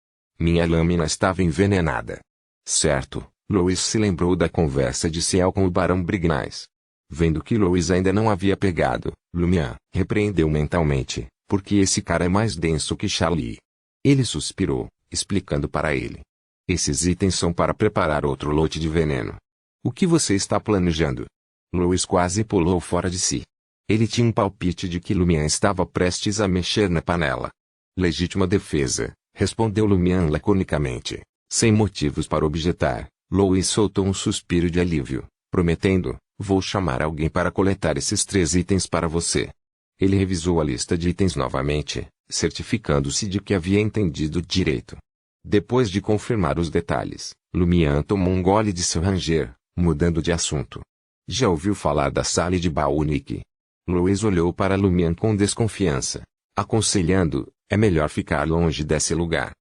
Minha lâmina estava envenenada. Certo, Louis se lembrou da conversa de Ciel com o Barão Brignais. Vendo que Louis ainda não havia pegado, Lumière repreendeu mentalmente, porque esse cara é mais denso que Charlie. Ele suspirou, explicando para ele. Esses itens são para preparar outro lote de veneno. O que você está planejando? Louis quase pulou fora de si. Ele tinha um palpite de que Lumière estava prestes a mexer na panela. Legítima defesa, respondeu Lumière laconicamente. Sem motivos para objetar, Louis soltou um suspiro de alívio, prometendo, vou chamar alguém para coletar esses 3 itens para você. Ele revisou a lista de itens novamente, certificando-se de que havia entendido direito. Depois de confirmar os detalhes, Lumière tomou um gole de seu ranger, mudando de assunto. Já ouviu falar da Salle de Baunique? Louis olhou para Lumière com desconfiança, aconselhando, é melhor ficar longe desse lugar.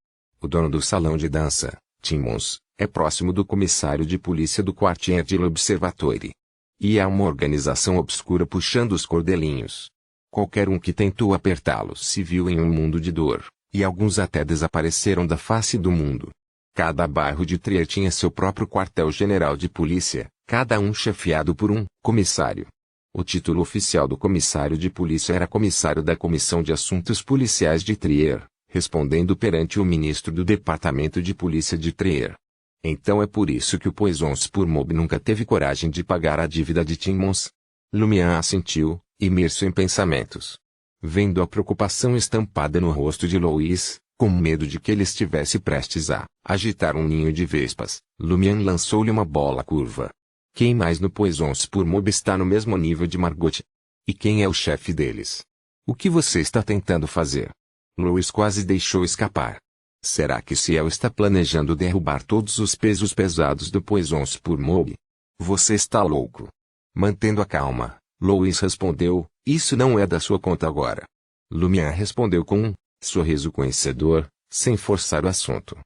O dono do salão de dança, Timmons, é próximo do comissário de polícia do Quartier de l'Observatoire. E há uma organização obscura puxando os cordelinhos. Qualquer um que tentou apertá-lo se viu em um mundo de dor, e alguns até desapareceram da face do mundo. Cada bairro de Trier tinha seu próprio quartel-general de polícia, cada um chefiado por um comissário. O título oficial do comissário de polícia era comissário da Comissão de Assuntos Policiais de Trier, respondendo perante o ministro do Departamento de Polícia de Trier. Então é por isso que o Poisons pour Mob nunca teve coragem de pagar a dívida de Timmons? Lumière assentiu, imerso em pensamentos. Vendo a preocupação estampada no rosto de Louis, com medo de que ele estivesse prestes a agitar um ninho de vespas, Lumière lançou-lhe uma bola curva. Quem mais no Poisons pour Mob está no mesmo nível de Margot? E quem é o chefe deles? O que você está tentando fazer? Louis quase deixou escapar. Será que Ciel está planejando derrubar todos os pesos pesados do Poisons pour Mob? Você está louco. Mantendo a calma, Louis respondeu, isso não é da sua conta agora. Lumière respondeu com um sorriso conhecedor, sem forçar o assunto.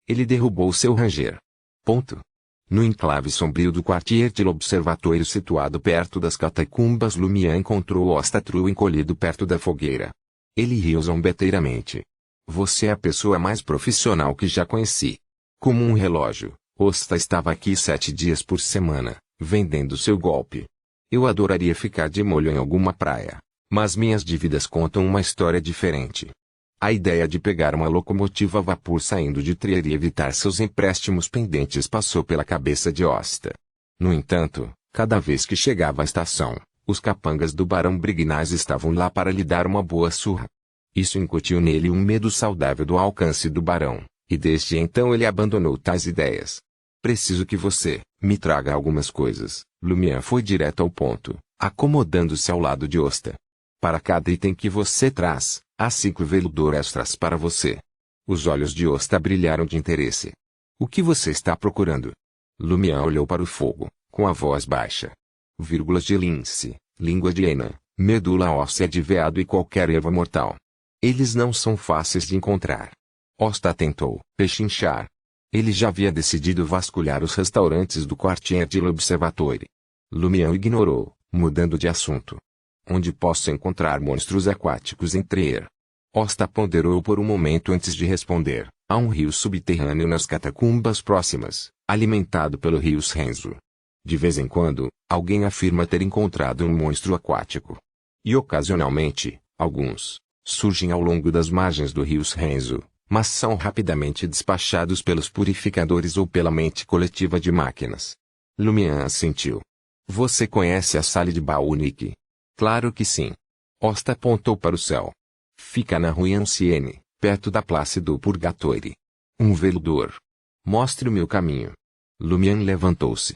Ele derrubou seu ranger. Ponto. No enclave sombrio do Quartier de l'Observatoire situado perto das catacumbas, Lumière encontrou Ostatru encolhido perto da fogueira. Ele riu zombeteiramente. Você é a pessoa mais profissional que já conheci. Como um relógio, Osta estava aqui 7 dias por semana, vendendo seu golpe. Eu adoraria ficar de molho em alguma praia, mas minhas dívidas contam uma história diferente. A ideia de pegar uma locomotiva a vapor saindo de Trier e evitar seus empréstimos pendentes passou pela cabeça de Osta. No entanto, cada vez que chegava à estação, os capangas do Barão Brignais estavam lá para lhe dar uma boa surra. Isso incutiu nele um medo saudável do alcance do barão, e desde então ele abandonou tais ideias. Preciso que você me traga algumas coisas. Lumière foi direto ao ponto, acomodando-se ao lado de Osta. Para cada item que você traz, há 5 veludo extras para você. Os olhos de Osta brilharam de interesse. O que você está procurando? Lumière olhou para o fogo, com a voz baixa. Vírgulas de lince, língua de hiena, medula óssea de veado e qualquer erva mortal. Eles não são fáceis de encontrar. Osta tentou pechinchar. Ele já havia decidido vasculhar os restaurantes do Quartier de l'Observatoire. Lumière ignorou, mudando de assunto. onde posso encontrar monstros aquáticos em Trier? Osta ponderou por um momento antes de responder. Há um rio subterrâneo nas catacumbas próximas, alimentado pelo rio Renzo. De vez em quando, alguém afirma ter encontrado um monstro aquático. E ocasionalmente, alguns surgem ao longo das margens do rio Renzo, mas são rapidamente despachados pelos purificadores ou pela mente coletiva de máquinas. Lumian assentiu. Você conhece a Salle de Baunique? Claro que sim. Osta apontou para o céu. Fica na rua Ancienne, perto da Place do Purgatoire. Um veludor. Mostre-me o caminho. Lumian levantou-se.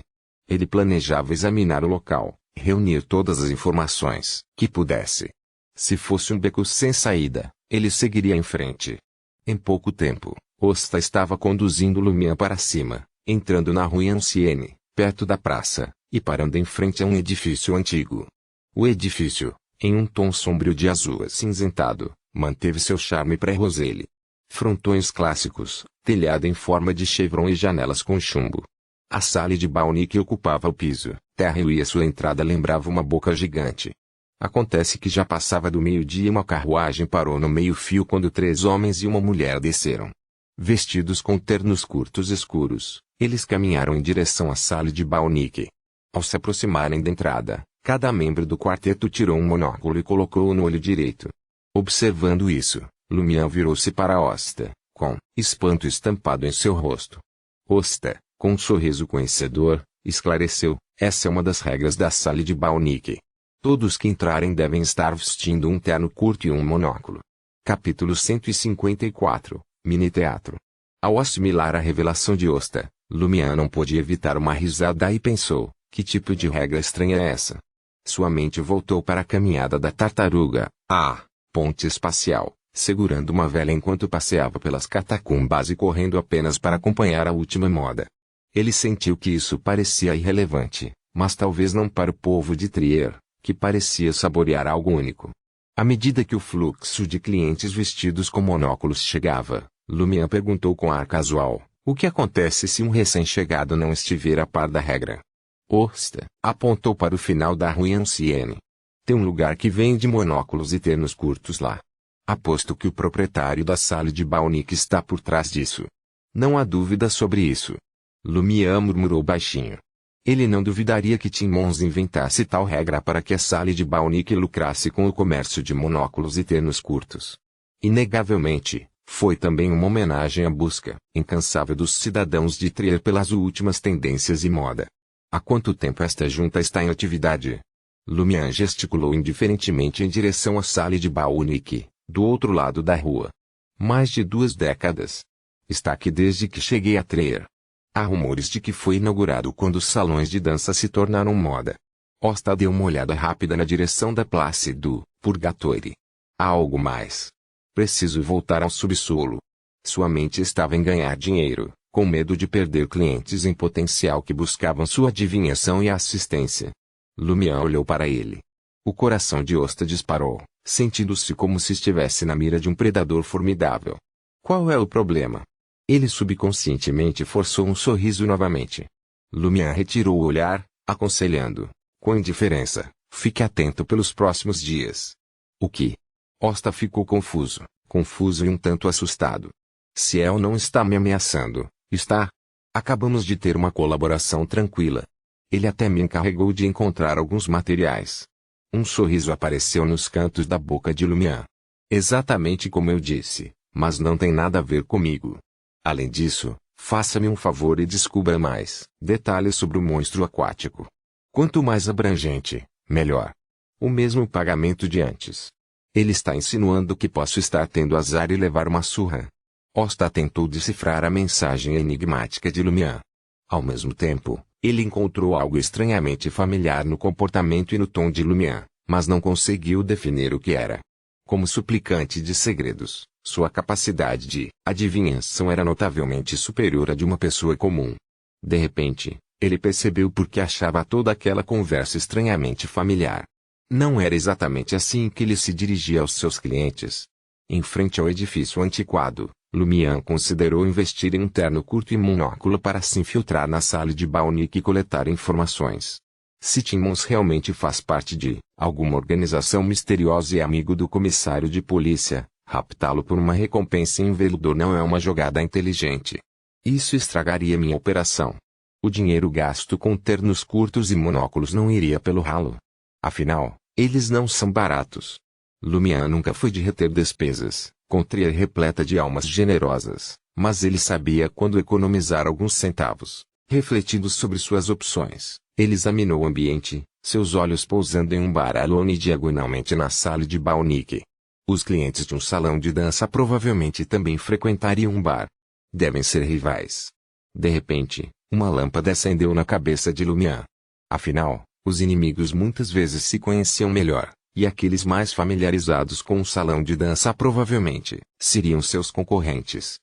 Ele planejava examinar o local, reunir todas as informações que pudesse. Se fosse um beco sem saída, ele seguiria em frente. Em pouco tempo, Osta estava conduzindo Lumian para cima, entrando na rua Ancienne, perto da praça, e parando em frente a um edifício antigo. O edifício, em um tom sombrio de azul acinzentado, manteve seu charme pré-Roselle. Frontões clássicos, telhado em forma de chevron e janelas com chumbo. A Salle de Baunique ocupava o piso térreo e a sua entrada lembrava uma boca gigante. Acontece que já passava do meio-dia e uma carruagem parou no meio-fio quando 3 homens e uma mulher desceram. Vestidos com ternos curtos escuros, eles caminharam em direção à Salle de Baunique. Ao se aproximarem da entrada, cada membro do quarteto tirou um monóculo e colocou-o no olho direito. Observando isso, Lumian virou-se para Osta, com espanto estampado em seu rosto. Osta, com um sorriso conhecedor, esclareceu: essa é uma das regras da Salle de Baunique. Todos que entrarem devem estar vestindo um terno curto e um monóculo. Capítulo 154, Mini-teatro. Ao assimilar a revelação de Osta, Lumian não pôde evitar uma risada e pensou: que tipo de regra estranha é essa? Sua mente voltou para a caminhada da tartaruga, a ponte espacial, segurando uma vela enquanto passeava pelas catacumbas e correndo apenas para acompanhar a última moda. Ele sentiu que isso parecia irrelevante, mas talvez não para o povo de Trier, que parecia saborear algo único. À medida que o fluxo de clientes vestidos com monóculos chegava, Lumian perguntou com ar casual: o que acontece se um recém-chegado não estiver a par da regra? Osta apontou para o final da rua Ancienne. Tem um lugar que vende monóculos e ternos curtos lá. Aposto que o proprietário da Salle de Baunique está por trás disso. Não há dúvida sobre isso. Lumian murmurou baixinho. Ele não duvidaria que Timmons inventasse tal regra para que a Salle de Baunique lucrasse com o comércio de monóculos e ternos curtos. Inegavelmente, foi também uma homenagem à busca incansável dos cidadãos de Trier pelas últimas tendências e moda. Há quanto tempo esta junta está em atividade? Lumian gesticulou indiferentemente em direção à Salle de Baunique, do outro lado da rua. Mais de 2 décadas. Está aqui desde que cheguei a Trier. Há rumores de que foi inaugurado quando os salões de dança se tornaram moda. Osta deu uma olhada rápida na direção da Place do Purgatoire. Há algo mais. Preciso voltar ao subsolo. Sua mente estava em ganhar dinheiro, com medo de perder clientes em potencial que buscavam sua adivinhação e assistência. Lumian olhou para ele. O coração de Osta disparou, sentindo-se como se estivesse na mira de um predador formidável. Qual é o problema? Ele subconscientemente forçou um sorriso novamente. Lumian retirou o olhar, aconselhando, com indiferença: fique atento pelos próximos dias. O que? Osta ficou confuso e um tanto assustado. Ciel não está me ameaçando, está? Acabamos de ter uma colaboração tranquila. Ele até me encarregou de encontrar alguns materiais. Um sorriso apareceu nos cantos da boca de Lumian. Exatamente como eu disse, mas não tem nada a ver comigo. Além disso, faça-me um favor e descubra mais detalhes sobre o monstro aquático. Quanto mais abrangente, melhor. O mesmo pagamento de antes. Ele está insinuando que posso estar tendo azar e levar uma surra. Osta tentou decifrar a mensagem enigmática de Lumian. Ao mesmo tempo, ele encontrou algo estranhamente familiar no comportamento e no tom de Lumian, mas não conseguiu definir o que era. Como suplicante de segredos, sua capacidade de adivinhação era notavelmente superior à de uma pessoa comum. De repente, ele percebeu por que achava toda aquela conversa estranhamente familiar. Não era exatamente assim que ele se dirigia aos seus clientes. Em frente ao edifício antiquado, Lumian considerou investir em um terno curto e monóculo para se infiltrar na Salle de Baunique e coletar informações. Se Timmons realmente faz parte de alguma organização misteriosa e é amigo do comissário de polícia, raptá-lo por uma recompensa em veludor não é uma jogada inteligente. Isso estragaria minha operação. O dinheiro gasto com ternos curtos e monóculos não iria pelo ralo. Afinal, eles não são baratos. Lumian nunca foi de reter despesas, contria repleta de almas generosas, mas ele sabia quando economizar alguns centavos. Refletindo sobre suas opções, ele examinou o ambiente, seus olhos pousando em um bar alone diagonalmente na sala de Balnick. Os clientes de um salão de dança provavelmente também frequentariam um bar. Devem ser rivais. De repente, uma lâmpada acendeu na cabeça de Lumian. Afinal, os inimigos muitas vezes se conheciam melhor, e aqueles mais familiarizados com o salão de dança provavelmente seriam seus concorrentes.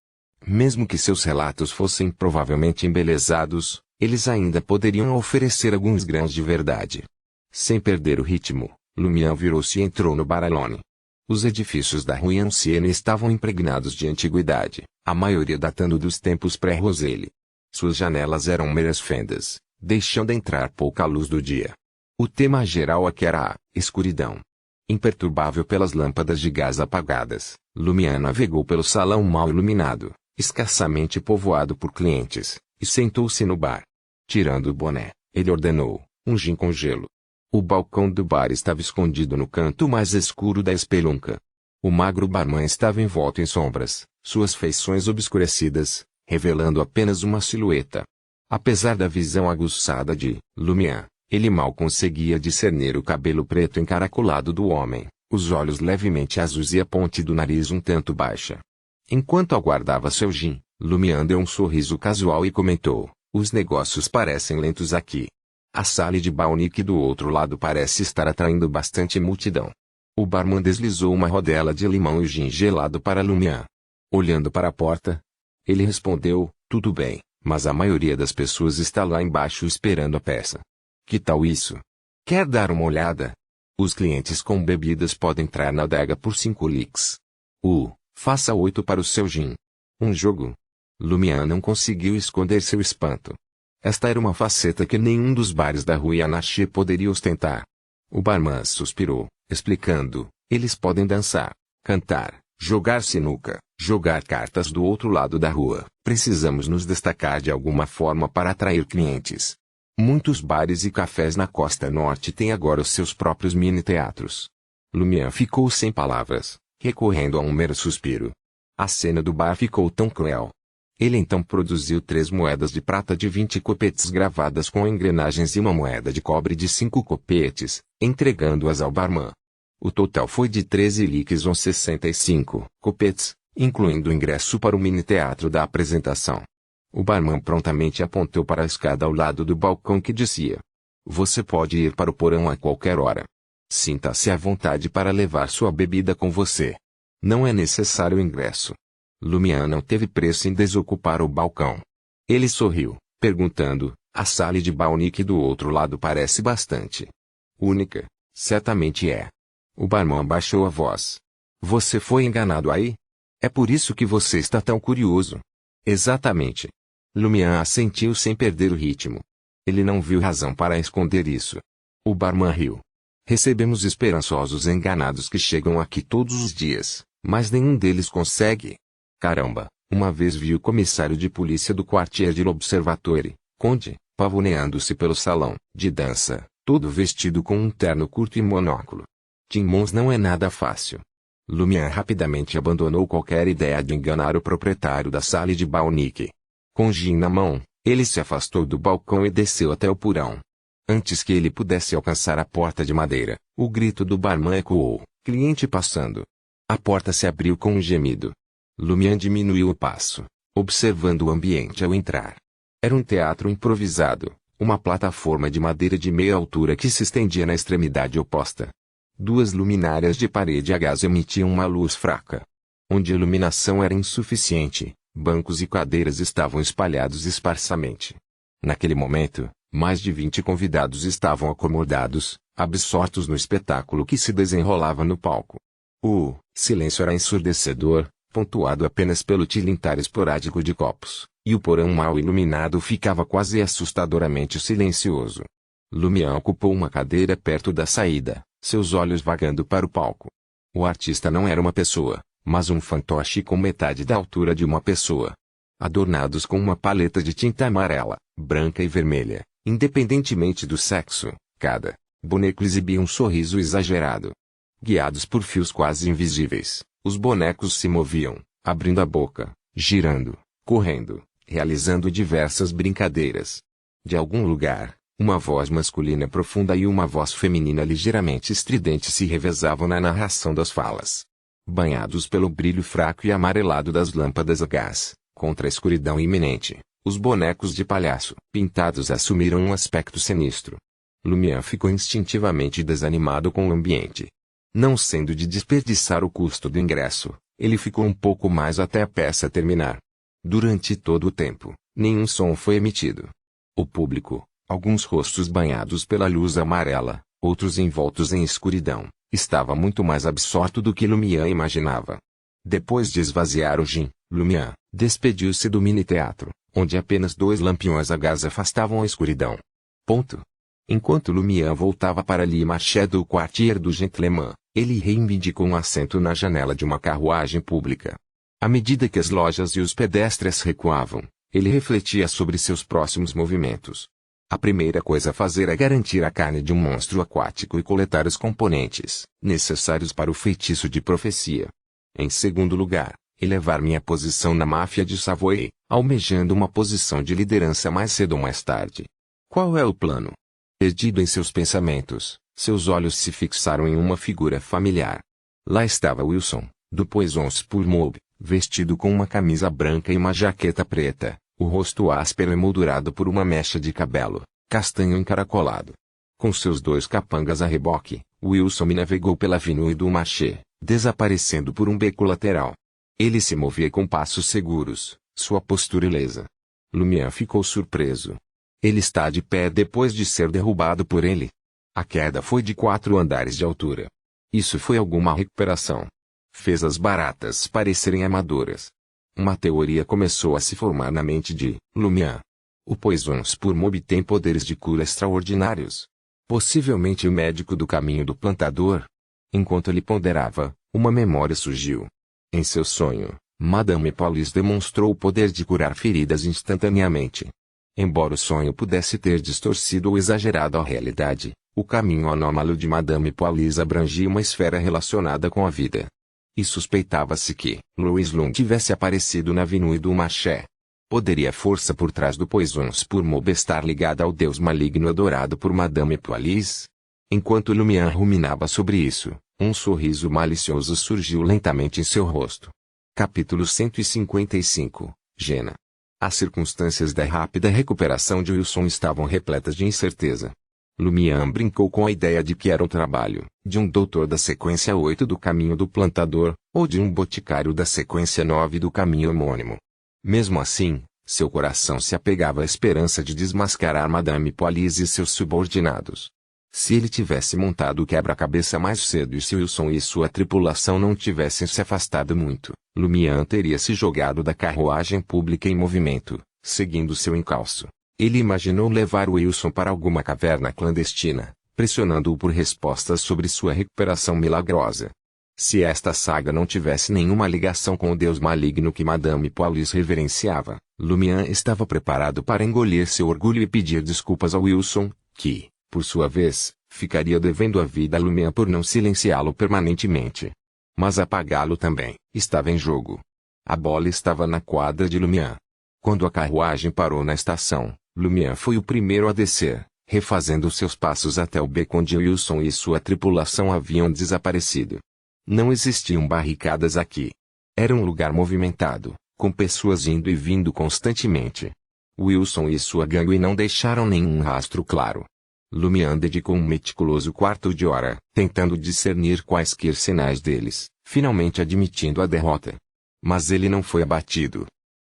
Mesmo que seus relatos fossem provavelmente embelezados, eles ainda poderiam oferecer alguns grãos de verdade. Sem perder o ritmo, Lumian virou-se e entrou no bar alone. Os edifícios da Rue Ancienne estavam impregnados de antiguidade, a maioria datando dos tempos pré-Roselle. Suas janelas eram meras fendas, deixando entrar pouca luz do dia. O tema geral aqui era a escuridão. Imperturbável pelas lâmpadas de gás apagadas, Lumian navegou pelo salão mal iluminado, escassamente povoado por clientes, e sentou-se no bar. Tirando o boné, ele ordenou um gin com gelo. O balcão do bar estava escondido no canto mais escuro da espelunca. O magro barman estava envolto em sombras, suas feições obscurecidas, revelando apenas uma silhueta. Apesar da visão aguçada de Lumian, ele mal conseguia discernir o cabelo preto encaracolado do homem, os olhos levemente azuis e a ponte do nariz um tanto baixa. Enquanto aguardava seu gin, Lumian deu um sorriso casual e comentou: os negócios parecem lentos aqui. A sala de Balnick do outro lado parece estar atraindo bastante multidão. O barman deslizou uma rodela de limão e gin gelado para Lumian. Olhando para a porta, ele respondeu: tudo bem, mas a maioria das pessoas está lá embaixo esperando a peça. Que tal isso? Quer dar uma olhada? Os clientes com bebidas podem entrar na adega por 5 licks. Faça 8 para o seu gin. Um jogo? Lumian não conseguiu esconder seu espanto. Esta era uma faceta que nenhum dos bares da Rue Anarchie poderia ostentar. O barman suspirou, explicando: eles podem dançar, cantar, jogar sinuca, jogar cartas do outro lado da rua. Precisamos nos destacar de alguma forma para atrair clientes. Muitos bares e cafés na costa norte têm agora os seus próprios mini-teatros. Lumian ficou sem palavras, recorrendo a um mero suspiro. A cena do bar ficou tão cruel. Ele então produziu 3 moedas de prata de 20 copetes gravadas com engrenagens e uma moeda de cobre de 5 copetes, entregando-as ao barman. O total foi de 13 licks ou 65 copetes, incluindo o ingresso para o mini-teatro da apresentação. O barman prontamente apontou para a escada ao lado do balcão que dizia: você pode ir para o porão a qualquer hora. Sinta-se à vontade para levar sua bebida com você. Não é necessário o ingresso. Lumian não teve pressa em desocupar o balcão. Ele sorriu, perguntando: a sala de Balnick do outro lado parece bastante única. Certamente é. O barman baixou a voz. Você foi enganado aí? É por isso que você está tão curioso. Exatamente. Lumian assentiu sem perder o ritmo. Ele não viu razão para esconder isso. O barman riu. Recebemos esperançosos enganados que chegam aqui todos os dias, mas nenhum deles consegue. Caramba, uma vez vi o comissário de polícia do Quartier de l'Observatoire, Conde, pavoneando-se pelo salão de dança, todo vestido com um terno curto e monóculo. Timmons não é nada fácil. Lumian rapidamente abandonou qualquer ideia de enganar o proprietário da sala de Balnick. Com gin na mão, ele se afastou do balcão e desceu até o porão. Antes que ele pudesse alcançar a porta de madeira, o grito do barman ecoou: cliente passando. A porta se abriu com um gemido. Lumian diminuiu o passo, observando o ambiente ao entrar. Era um teatro improvisado, uma plataforma de madeira de meia altura que se estendia na extremidade oposta. 2 luminárias de parede a gás emitiam uma luz fraca. Onde a iluminação era insuficiente, bancos e cadeiras estavam espalhados esparsamente. Naquele momento, mais de 20 convidados estavam acomodados, absortos no espetáculo que se desenrolava no palco. O silêncio era ensurdecedor, pontuado apenas pelo tilintar esporádico de copos, e o porão mal iluminado ficava quase assustadoramente silencioso. Lumian ocupou uma cadeira perto da saída, seus olhos vagando para o palco. O artista não era uma pessoa, mas um fantoche com metade da altura de uma pessoa. Adornados com uma paleta de tinta amarela, branca e vermelha, independentemente do sexo, cada boneco exibia um sorriso exagerado. Guiados por fios quase invisíveis, os bonecos se moviam, abrindo a boca, girando, correndo, realizando diversas brincadeiras. De algum lugar, uma voz masculina profunda e uma voz feminina ligeiramente estridente se revezavam na narração das falas. Banhados pelo brilho fraco e amarelado das lâmpadas a gás, contra a escuridão iminente, os bonecos de palhaço pintados assumiram um aspecto sinistro. Lumian ficou instintivamente desanimado com o ambiente. Não sendo de desperdiçar o custo do ingresso, ele ficou um pouco mais até a peça terminar. Durante todo o tempo, nenhum som foi emitido. O público, alguns rostos banhados pela luz amarela, outros envoltos em escuridão, estava muito mais absorto do que Lumian imaginava. Depois de esvaziar o gin, Lumian despediu-se do mini-teatro, onde apenas 2 lampiões a gás afastavam a escuridão. Enquanto Lumian voltava para Le Marché do Quartier do Gentleman, ele reivindicou um assento na janela de uma carruagem pública. À medida que as lojas e os pedestres recuavam, ele refletia sobre seus próximos movimentos. A primeira coisa a fazer é garantir a carne de um monstro aquático e coletar os componentes necessários para o feitiço de profecia. Em segundo lugar, elevar minha posição na máfia de Savoy, almejando uma posição de liderança mais cedo ou mais tarde. Qual é o plano? Perdido em seus pensamentos, seus olhos se fixaram em uma figura familiar. Lá estava Wilson, do Poisons pour Mob, vestido com uma camisa branca e uma jaqueta preta, o rosto áspero emoldurado por uma mecha de cabelo, castanho encaracolado. Com seus 2 capangas a reboque, Wilson me navegou pela Avenue du Marché, desaparecendo por um beco lateral. Ele se movia com passos seguros, sua postura ilesa. Lumian ficou surpreso. Ele está de pé depois de ser derrubado por ele. A queda foi de 4 andares de altura. Isso foi alguma recuperação. Fez as baratas parecerem amadoras. Uma teoria começou a se formar na mente de Lumian. O Poisons pour Mob tem poderes de cura extraordinários. Possivelmente o médico do caminho do plantador. Enquanto ele ponderava, uma memória surgiu. Em seu sonho, Madame Paulis demonstrou o poder de curar feridas instantaneamente. Embora o sonho pudesse ter distorcido ou exagerado a realidade, o caminho anômalo de Madame Paulis abrangia uma esfera relacionada com a vida. E suspeitava-se que Louis Lund tivesse aparecido na Avenue du Marché. Poderia a força por trás do Poisons pour Mob estar ligada ao deus maligno adorado por Madame Paulis? Enquanto Lumian ruminava sobre isso, um sorriso malicioso surgiu lentamente em seu rosto. Capítulo 155, Jena. As circunstâncias da rápida recuperação de Wilson estavam repletas de incerteza. Lumian brincou com a ideia de que era um trabalho de um doutor da sequência 8 do caminho do plantador, ou de um boticário da sequência 9 do caminho homônimo. Mesmo assim, seu coração se apegava à esperança de desmascarar Madame Paulis e seus subordinados. Se ele tivesse montado o quebra-cabeça mais cedo e se Wilson e sua tripulação não tivessem se afastado muito, Lumian teria se jogado da carruagem pública em movimento, seguindo seu encalço. Ele imaginou levar Wilson para alguma caverna clandestina, pressionando-o por respostas sobre sua recuperação milagrosa. Se esta saga não tivesse nenhuma ligação com o deus maligno que Madame Paulis reverenciava, Lumian estava preparado para engolir seu orgulho e pedir desculpas a Wilson, que, por sua vez, ficaria devendo a vida a Lumian por não silenciá-lo permanentemente. Mas apagá-lo também estava em jogo. A bola estava na quadra de Lumian. Quando a carruagem parou na estação, Lumian foi o primeiro a descer, refazendo seus passos até o beco onde Wilson e sua tripulação haviam desaparecido. Não existiam barricadas aqui. Era um lugar movimentado, com pessoas indo e vindo constantemente. Wilson e sua gangue não deixaram nenhum rastro claro. Lumian dedicou um meticuloso quarto de hora, tentando discernir quaisquer sinais deles, finalmente admitindo a derrota. Mas ele não foi abatido.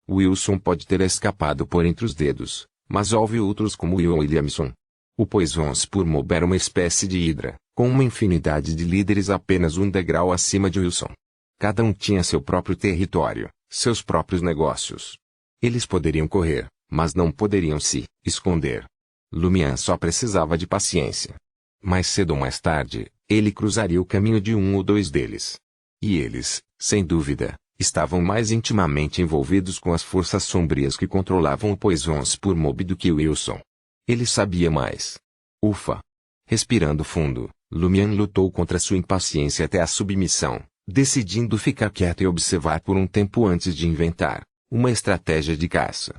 Wilson pode ter escapado por entre os dedos, mas houve outros como Will Williamson. O Poisons pour Mob era uma espécie de hidra, com uma infinidade de líderes apenas um degrau acima de Wilson. Cada um tinha seu próprio território, seus próprios negócios. Eles poderiam correr, mas não poderiam se esconder. Lumian só precisava de paciência. Mais cedo ou mais tarde, ele cruzaria o caminho de um ou dois deles. E eles, sem dúvida, estavam mais intimamente envolvidos com as forças sombrias que controlavam o Poison Spur Mob do que Wilson. Ele sabia mais. Ufa! Respirando fundo, Lumian lutou contra sua impaciência até a submissão, decidindo ficar quieto e observar por um tempo antes de inventar uma estratégia de caça.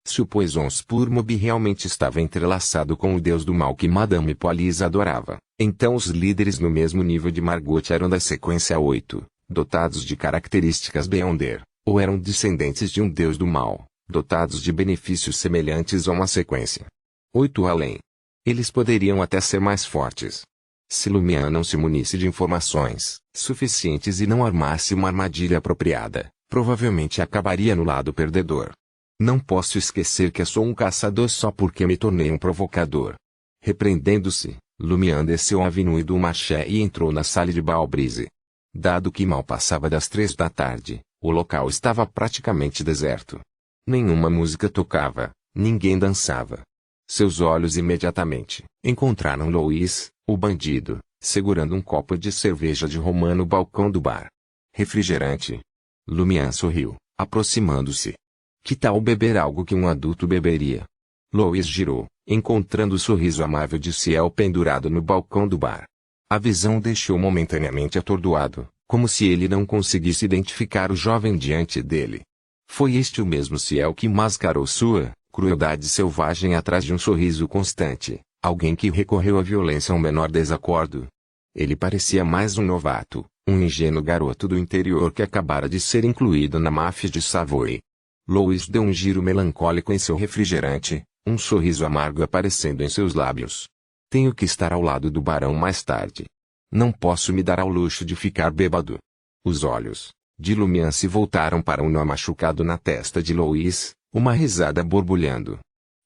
Se o Poison Spur Mob realmente estava entrelaçado com o deus do mal que Madame Police adorava, então os líderes no mesmo nível de Margot eram da sequência 8, dotados de características Beyonder, ou eram descendentes de um deus do mal, dotados de benefícios semelhantes a uma sequência 8 além. Eles poderiam até ser mais fortes. Se Lumian não se munisse de informações suficientes e não armasse uma armadilha apropriada, provavelmente acabaria no lado perdedor. Não posso esquecer que sou um caçador só porque me tornei um provocador. Repreendendo-se, Lumian desceu a Avenue do Marché e entrou na Salle de Balbrise. Dado que mal passava das 3 da tarde, o local estava praticamente deserto. Nenhuma música tocava, ninguém dançava. Seus olhos imediatamente encontraram Louis, o bandido, segurando um copo de cerveja de romã no balcão do bar. Refrigerante. Lumian sorriu, aproximando-se. Que tal beber algo que um adulto beberia? Louis girou, encontrando o sorriso amável de Ciel pendurado no balcão do bar. A visão o deixou momentaneamente atordoado, como se ele não conseguisse identificar o jovem diante dele. Foi este o mesmo Ciel que mascarou sua crueldade selvagem atrás de um sorriso constante, alguém que recorreu à violência a um menor desacordo. Ele parecia mais um novato, um ingênuo garoto do interior que acabara de ser incluído na máfia de Savoy. Louis deu um giro melancólico em seu refrigerante, um sorriso amargo aparecendo em seus lábios. Tenho que estar ao lado do barão mais tarde. Não posso me dar ao luxo de ficar bêbado. Os olhos de Lumian se voltaram para um nó machucado na testa de Louis, uma risada borbulhando.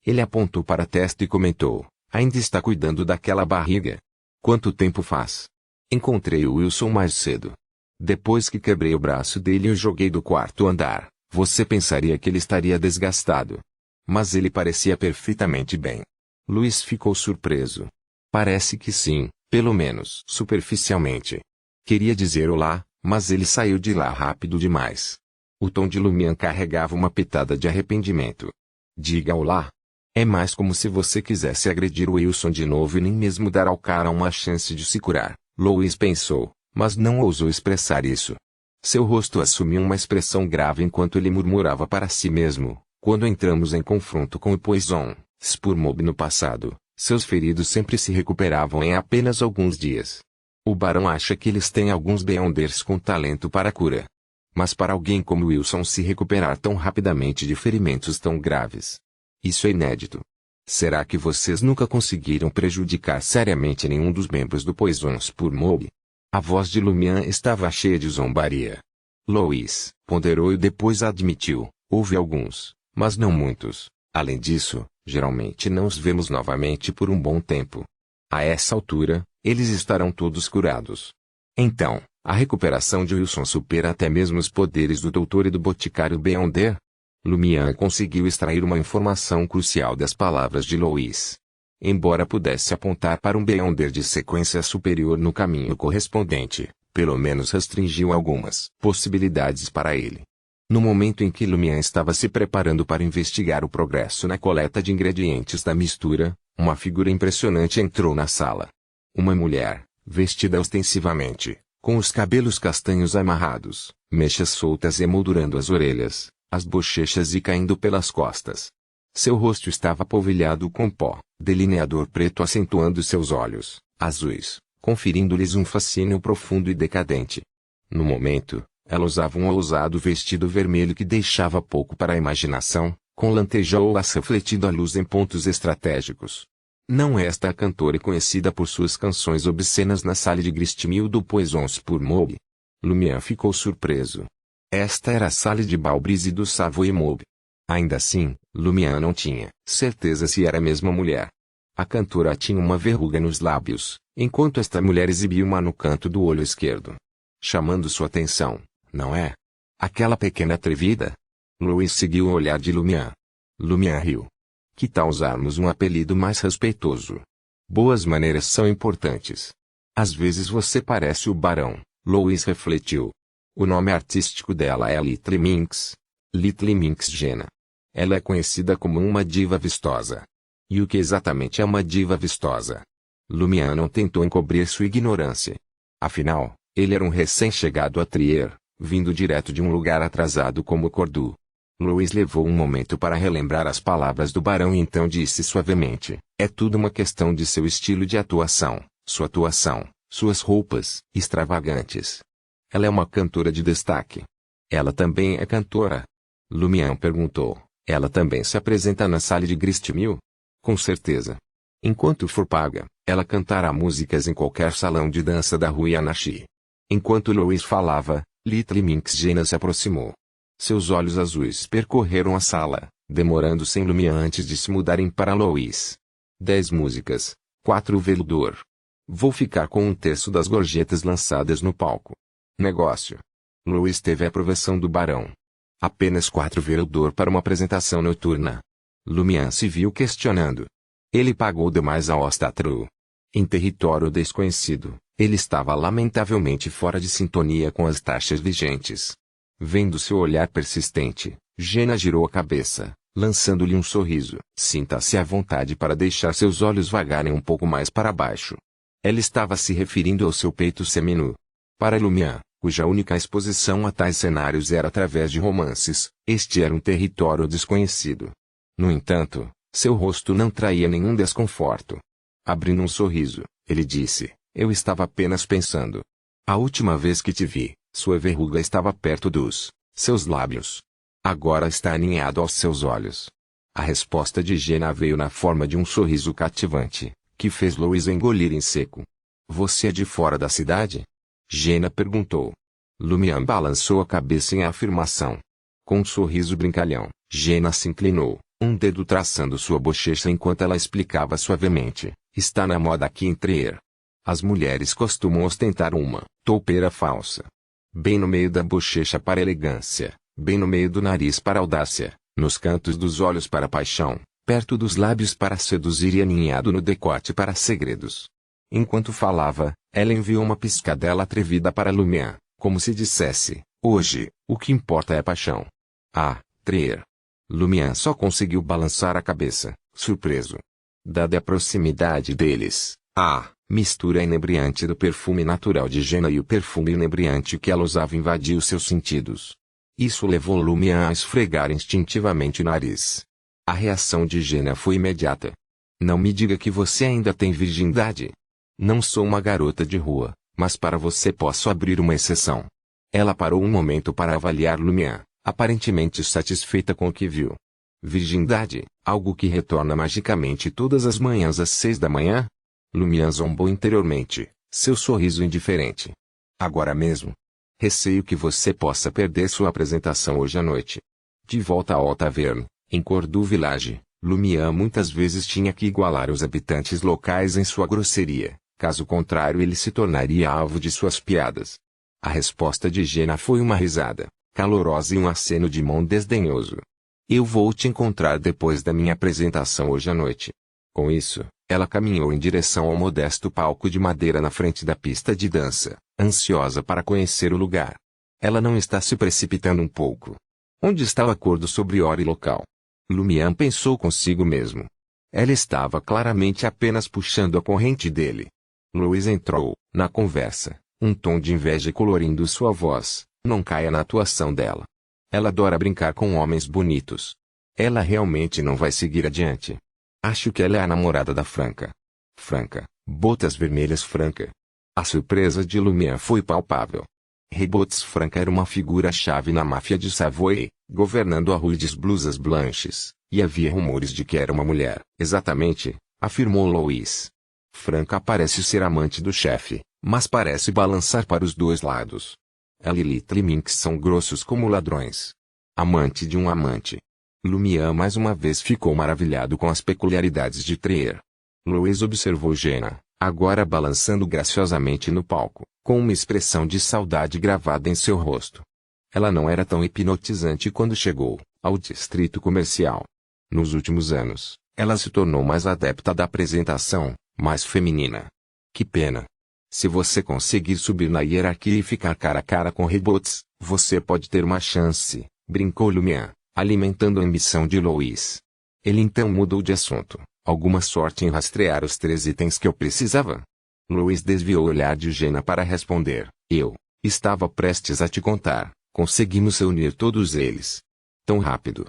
Ele apontou para a testa e comentou, ainda está cuidando daquela barriga? Quanto tempo faz? Encontrei o Wilson mais cedo. Depois que quebrei o braço dele e o joguei do quarto andar. Você pensaria que ele estaria desgastado. Mas ele parecia perfeitamente bem. Luiz ficou surpreso. Parece que sim, pelo menos superficialmente. Queria dizer olá, mas ele saiu de lá rápido demais. O tom de Lumian carregava uma pitada de arrependimento. Diga olá. É mais como se você quisesse agredir o Wilson de novo e nem mesmo dar ao cara uma chance de se curar, Louis pensou, mas não ousou expressar isso. Seu rosto assumiu uma expressão grave enquanto ele murmurava para si mesmo, quando entramos em confronto com o Poison Spur Mob no passado, seus feridos sempre se recuperavam em apenas alguns dias. O barão acha que eles têm alguns Beyonders com talento para a cura. Mas para alguém como Wilson se recuperar tão rapidamente de ferimentos tão graves. Isso é inédito. Será que vocês nunca conseguiram prejudicar seriamente nenhum dos membros do Poison Spur Mob? A voz de Lumian estava cheia de zombaria. Louis ponderou e depois admitiu, houve alguns, mas não muitos. Além disso, geralmente não os vemos novamente por um bom tempo. A essa altura, eles estarão todos curados. Então, a recuperação de Wilson supera até mesmo os poderes do doutor e do boticário Beyonder? Lumian conseguiu extrair uma informação crucial das palavras de Louis. Embora pudesse apontar para um Beyonder de sequência superior no caminho correspondente, pelo menos restringiu algumas possibilidades para ele. No momento em que Lumian estava se preparando para investigar o progresso na coleta de ingredientes da mistura, uma figura impressionante entrou na sala. Uma mulher, vestida ostensivamente, com os cabelos castanhos amarrados, mechas soltas emoldurando as orelhas, as bochechas e caindo pelas costas. Seu rosto estava polvilhado com pó, delineador preto acentuando seus olhos, azuis, conferindo-lhes um fascínio profundo e decadente. No momento, ela usava um ousado vestido vermelho que deixava pouco para a imaginação, com lantejoulas refletindo a luz em pontos estratégicos. Não esta a cantora conhecida por suas canções obscenas na Salle de Gristmill do Poison Spur Mob. Lumian ficou surpreso. Esta era a Salle de Balbrise do Savoy Mob. Ainda assim, Lumian não tinha certeza se era a mesma mulher. A cantora tinha uma verruga nos lábios, enquanto esta mulher exibia uma no canto do olho esquerdo. Chamando sua atenção, não é? Aquela pequena atrevida? Louis seguiu o olhar de Lumian. Lumian riu. Que tal usarmos um apelido mais respeitoso? Boas maneiras são importantes. Às vezes você parece o Barão, Louise refletiu. O nome artístico dela é Little Minx. Little Minx Jenna. Ela é conhecida como uma diva vistosa. E o que exatamente é uma diva vistosa? Lumian não tentou encobrir sua ignorância. Afinal, ele era um recém-chegado a Trier, vindo direto de um lugar atrasado como Cordoue. Louise levou um momento para relembrar as palavras do barão e então disse suavemente: é tudo uma questão de seu estilo de atuação, suas roupas, extravagantes. Ela é uma cantora de destaque. Ela também é cantora? Lumian perguntou. Ela também se apresenta na sala de Grist Mill? Com certeza. Enquanto for paga, ela cantará músicas em qualquer salão de dança da rua Yanashi. Enquanto Louise falava, Little Minx Jenna se aproximou. Seus olhos azuis percorreram a sala, demorando sem Lumian antes de se mudarem para Louise. 10 músicas, 4 veludor. Vou ficar com 1/3 das gorjetas lançadas no palco. Negócio. Louise teve a aprovação do barão. Apenas 4 veludor para uma apresentação noturna. Lumian se viu questionando. Ele pagou demais a Ostatru. Em território desconhecido, ele estava lamentavelmente fora de sintonia com as taxas vigentes. Vendo seu olhar persistente, Jenna girou a cabeça, lançando-lhe um sorriso. Sinta-se à vontade para deixar seus olhos vagarem um pouco mais para baixo. Ela estava se referindo ao seu peito seminu. Para Lumian, cuja única exposição a tais cenários era através de romances, este era um território desconhecido. No entanto, seu rosto não traía nenhum desconforto. Abrindo um sorriso, ele disse: eu estava apenas pensando. A última vez que te vi, sua verruga estava perto dos seus lábios. Agora está aninhado aos seus olhos. A resposta de Jenna veio na forma de um sorriso cativante, que fez Louise engolir em seco. Você é de fora da cidade? Jenna perguntou. Lumian balançou a cabeça em afirmação. Com um sorriso brincalhão, Jenna se inclinou, um dedo traçando sua bochecha enquanto ela explicava suavemente: está na moda aqui em Trier. As mulheres costumam ostentar uma toupeira falsa. Bem no meio da bochecha para elegância, bem no meio do nariz para audácia, nos cantos dos olhos para paixão, perto dos lábios para seduzir e aninhado no decote para segredos. Enquanto falava, ela enviou uma piscadela atrevida para Lumian, como se dissesse: hoje, o que importa é a paixão. Ah, Trier. Lumian só conseguiu balançar a cabeça, surpreso. Dada a proximidade deles, a mistura inebriante do perfume natural de Jenna e o perfume inebriante que ela usava invadiu seus sentidos. Isso levou Lumian a esfregar instintivamente o nariz. A reação de Jenna foi imediata. Não me diga que você ainda tem virgindade. Não sou uma garota de rua, mas para você posso abrir uma exceção. Ela parou um momento para avaliar Lumian, aparentemente satisfeita com o que viu. Virgindade, algo que retorna magicamente todas as manhãs às 6 da manhã? Lumian zombou interiormente, seu sorriso indiferente. Agora mesmo. Receio que você possa perder sua apresentação hoje à noite. De volta ao Taverne, em Cordoue Village, Lumian muitas vezes tinha que igualar os habitantes locais em sua grosseria, caso contrário ele se tornaria alvo de suas piadas. A resposta de Jenna foi uma risada, calorosa e um aceno de mão desdenhoso. Eu vou te encontrar depois da minha apresentação hoje à noite. Com isso, ela caminhou em direção ao modesto palco de madeira na frente da pista de dança, ansiosa para conhecer o lugar. Ela não está se precipitando um pouco. Onde está o acordo sobre hora e local? Lumian pensou consigo mesmo. Ela estava claramente apenas puxando a corrente dele. Louise entrou, na conversa, um tom de inveja colorindo sua voz. Não caia na atuação dela. Ela adora brincar com homens bonitos. Ela realmente não vai seguir adiante. Acho que ela é a namorada da Franca. Franca, botas vermelhas Franca. A surpresa de Lumian foi palpável. Rebotes Franca era uma figura-chave na máfia de Savoy, governando a Rue des Blusas Blanches, e havia rumores de que era uma mulher. Exatamente, afirmou Louise. Franca parece ser amante do chefe, mas parece balançar para os dois lados. Ela e Little Minx são grossos como ladrões. Amante de um amante. Lumian mais uma vez ficou maravilhado com as peculiaridades de Trier. Louise observou Jenna, agora balançando graciosamente no palco, com uma expressão de saudade gravada em seu rosto. Ela não era tão hipnotizante quando chegou ao distrito comercial. Nos últimos anos, Ela se tornou mais adepta da apresentação, mais feminina. Que pena. Se você conseguir subir na hierarquia e ficar cara a cara com robots, você pode ter uma chance, brincou Lumière, alimentando a ambição de Louis. Ele então mudou de assunto. Alguma sorte em rastrear os 3 itens que eu precisava? Louis desviou o olhar de Jenna para responder. Eu estava prestes a te contar. Conseguimos reunir todos eles. Tão rápido.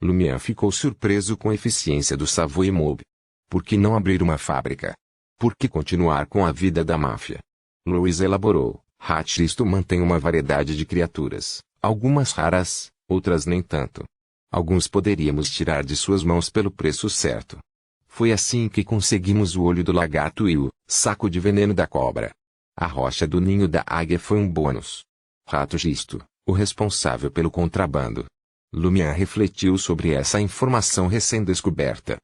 Lumière ficou surpreso com a eficiência do Savoy Mob. Por que não abrir uma fábrica? Por que continuar com a vida da máfia? Louis elaborou. Hatchisto mantém uma variedade de criaturas, algumas raras, outras nem tanto. Alguns poderíamos tirar de suas mãos pelo preço certo. Foi assim que conseguimos o olho do lagarto e o saco de veneno da cobra. A rocha do ninho da águia foi um bônus. Hatchisto, o responsável pelo contrabando. Lumière refletiu sobre essa informação recém-descoberta.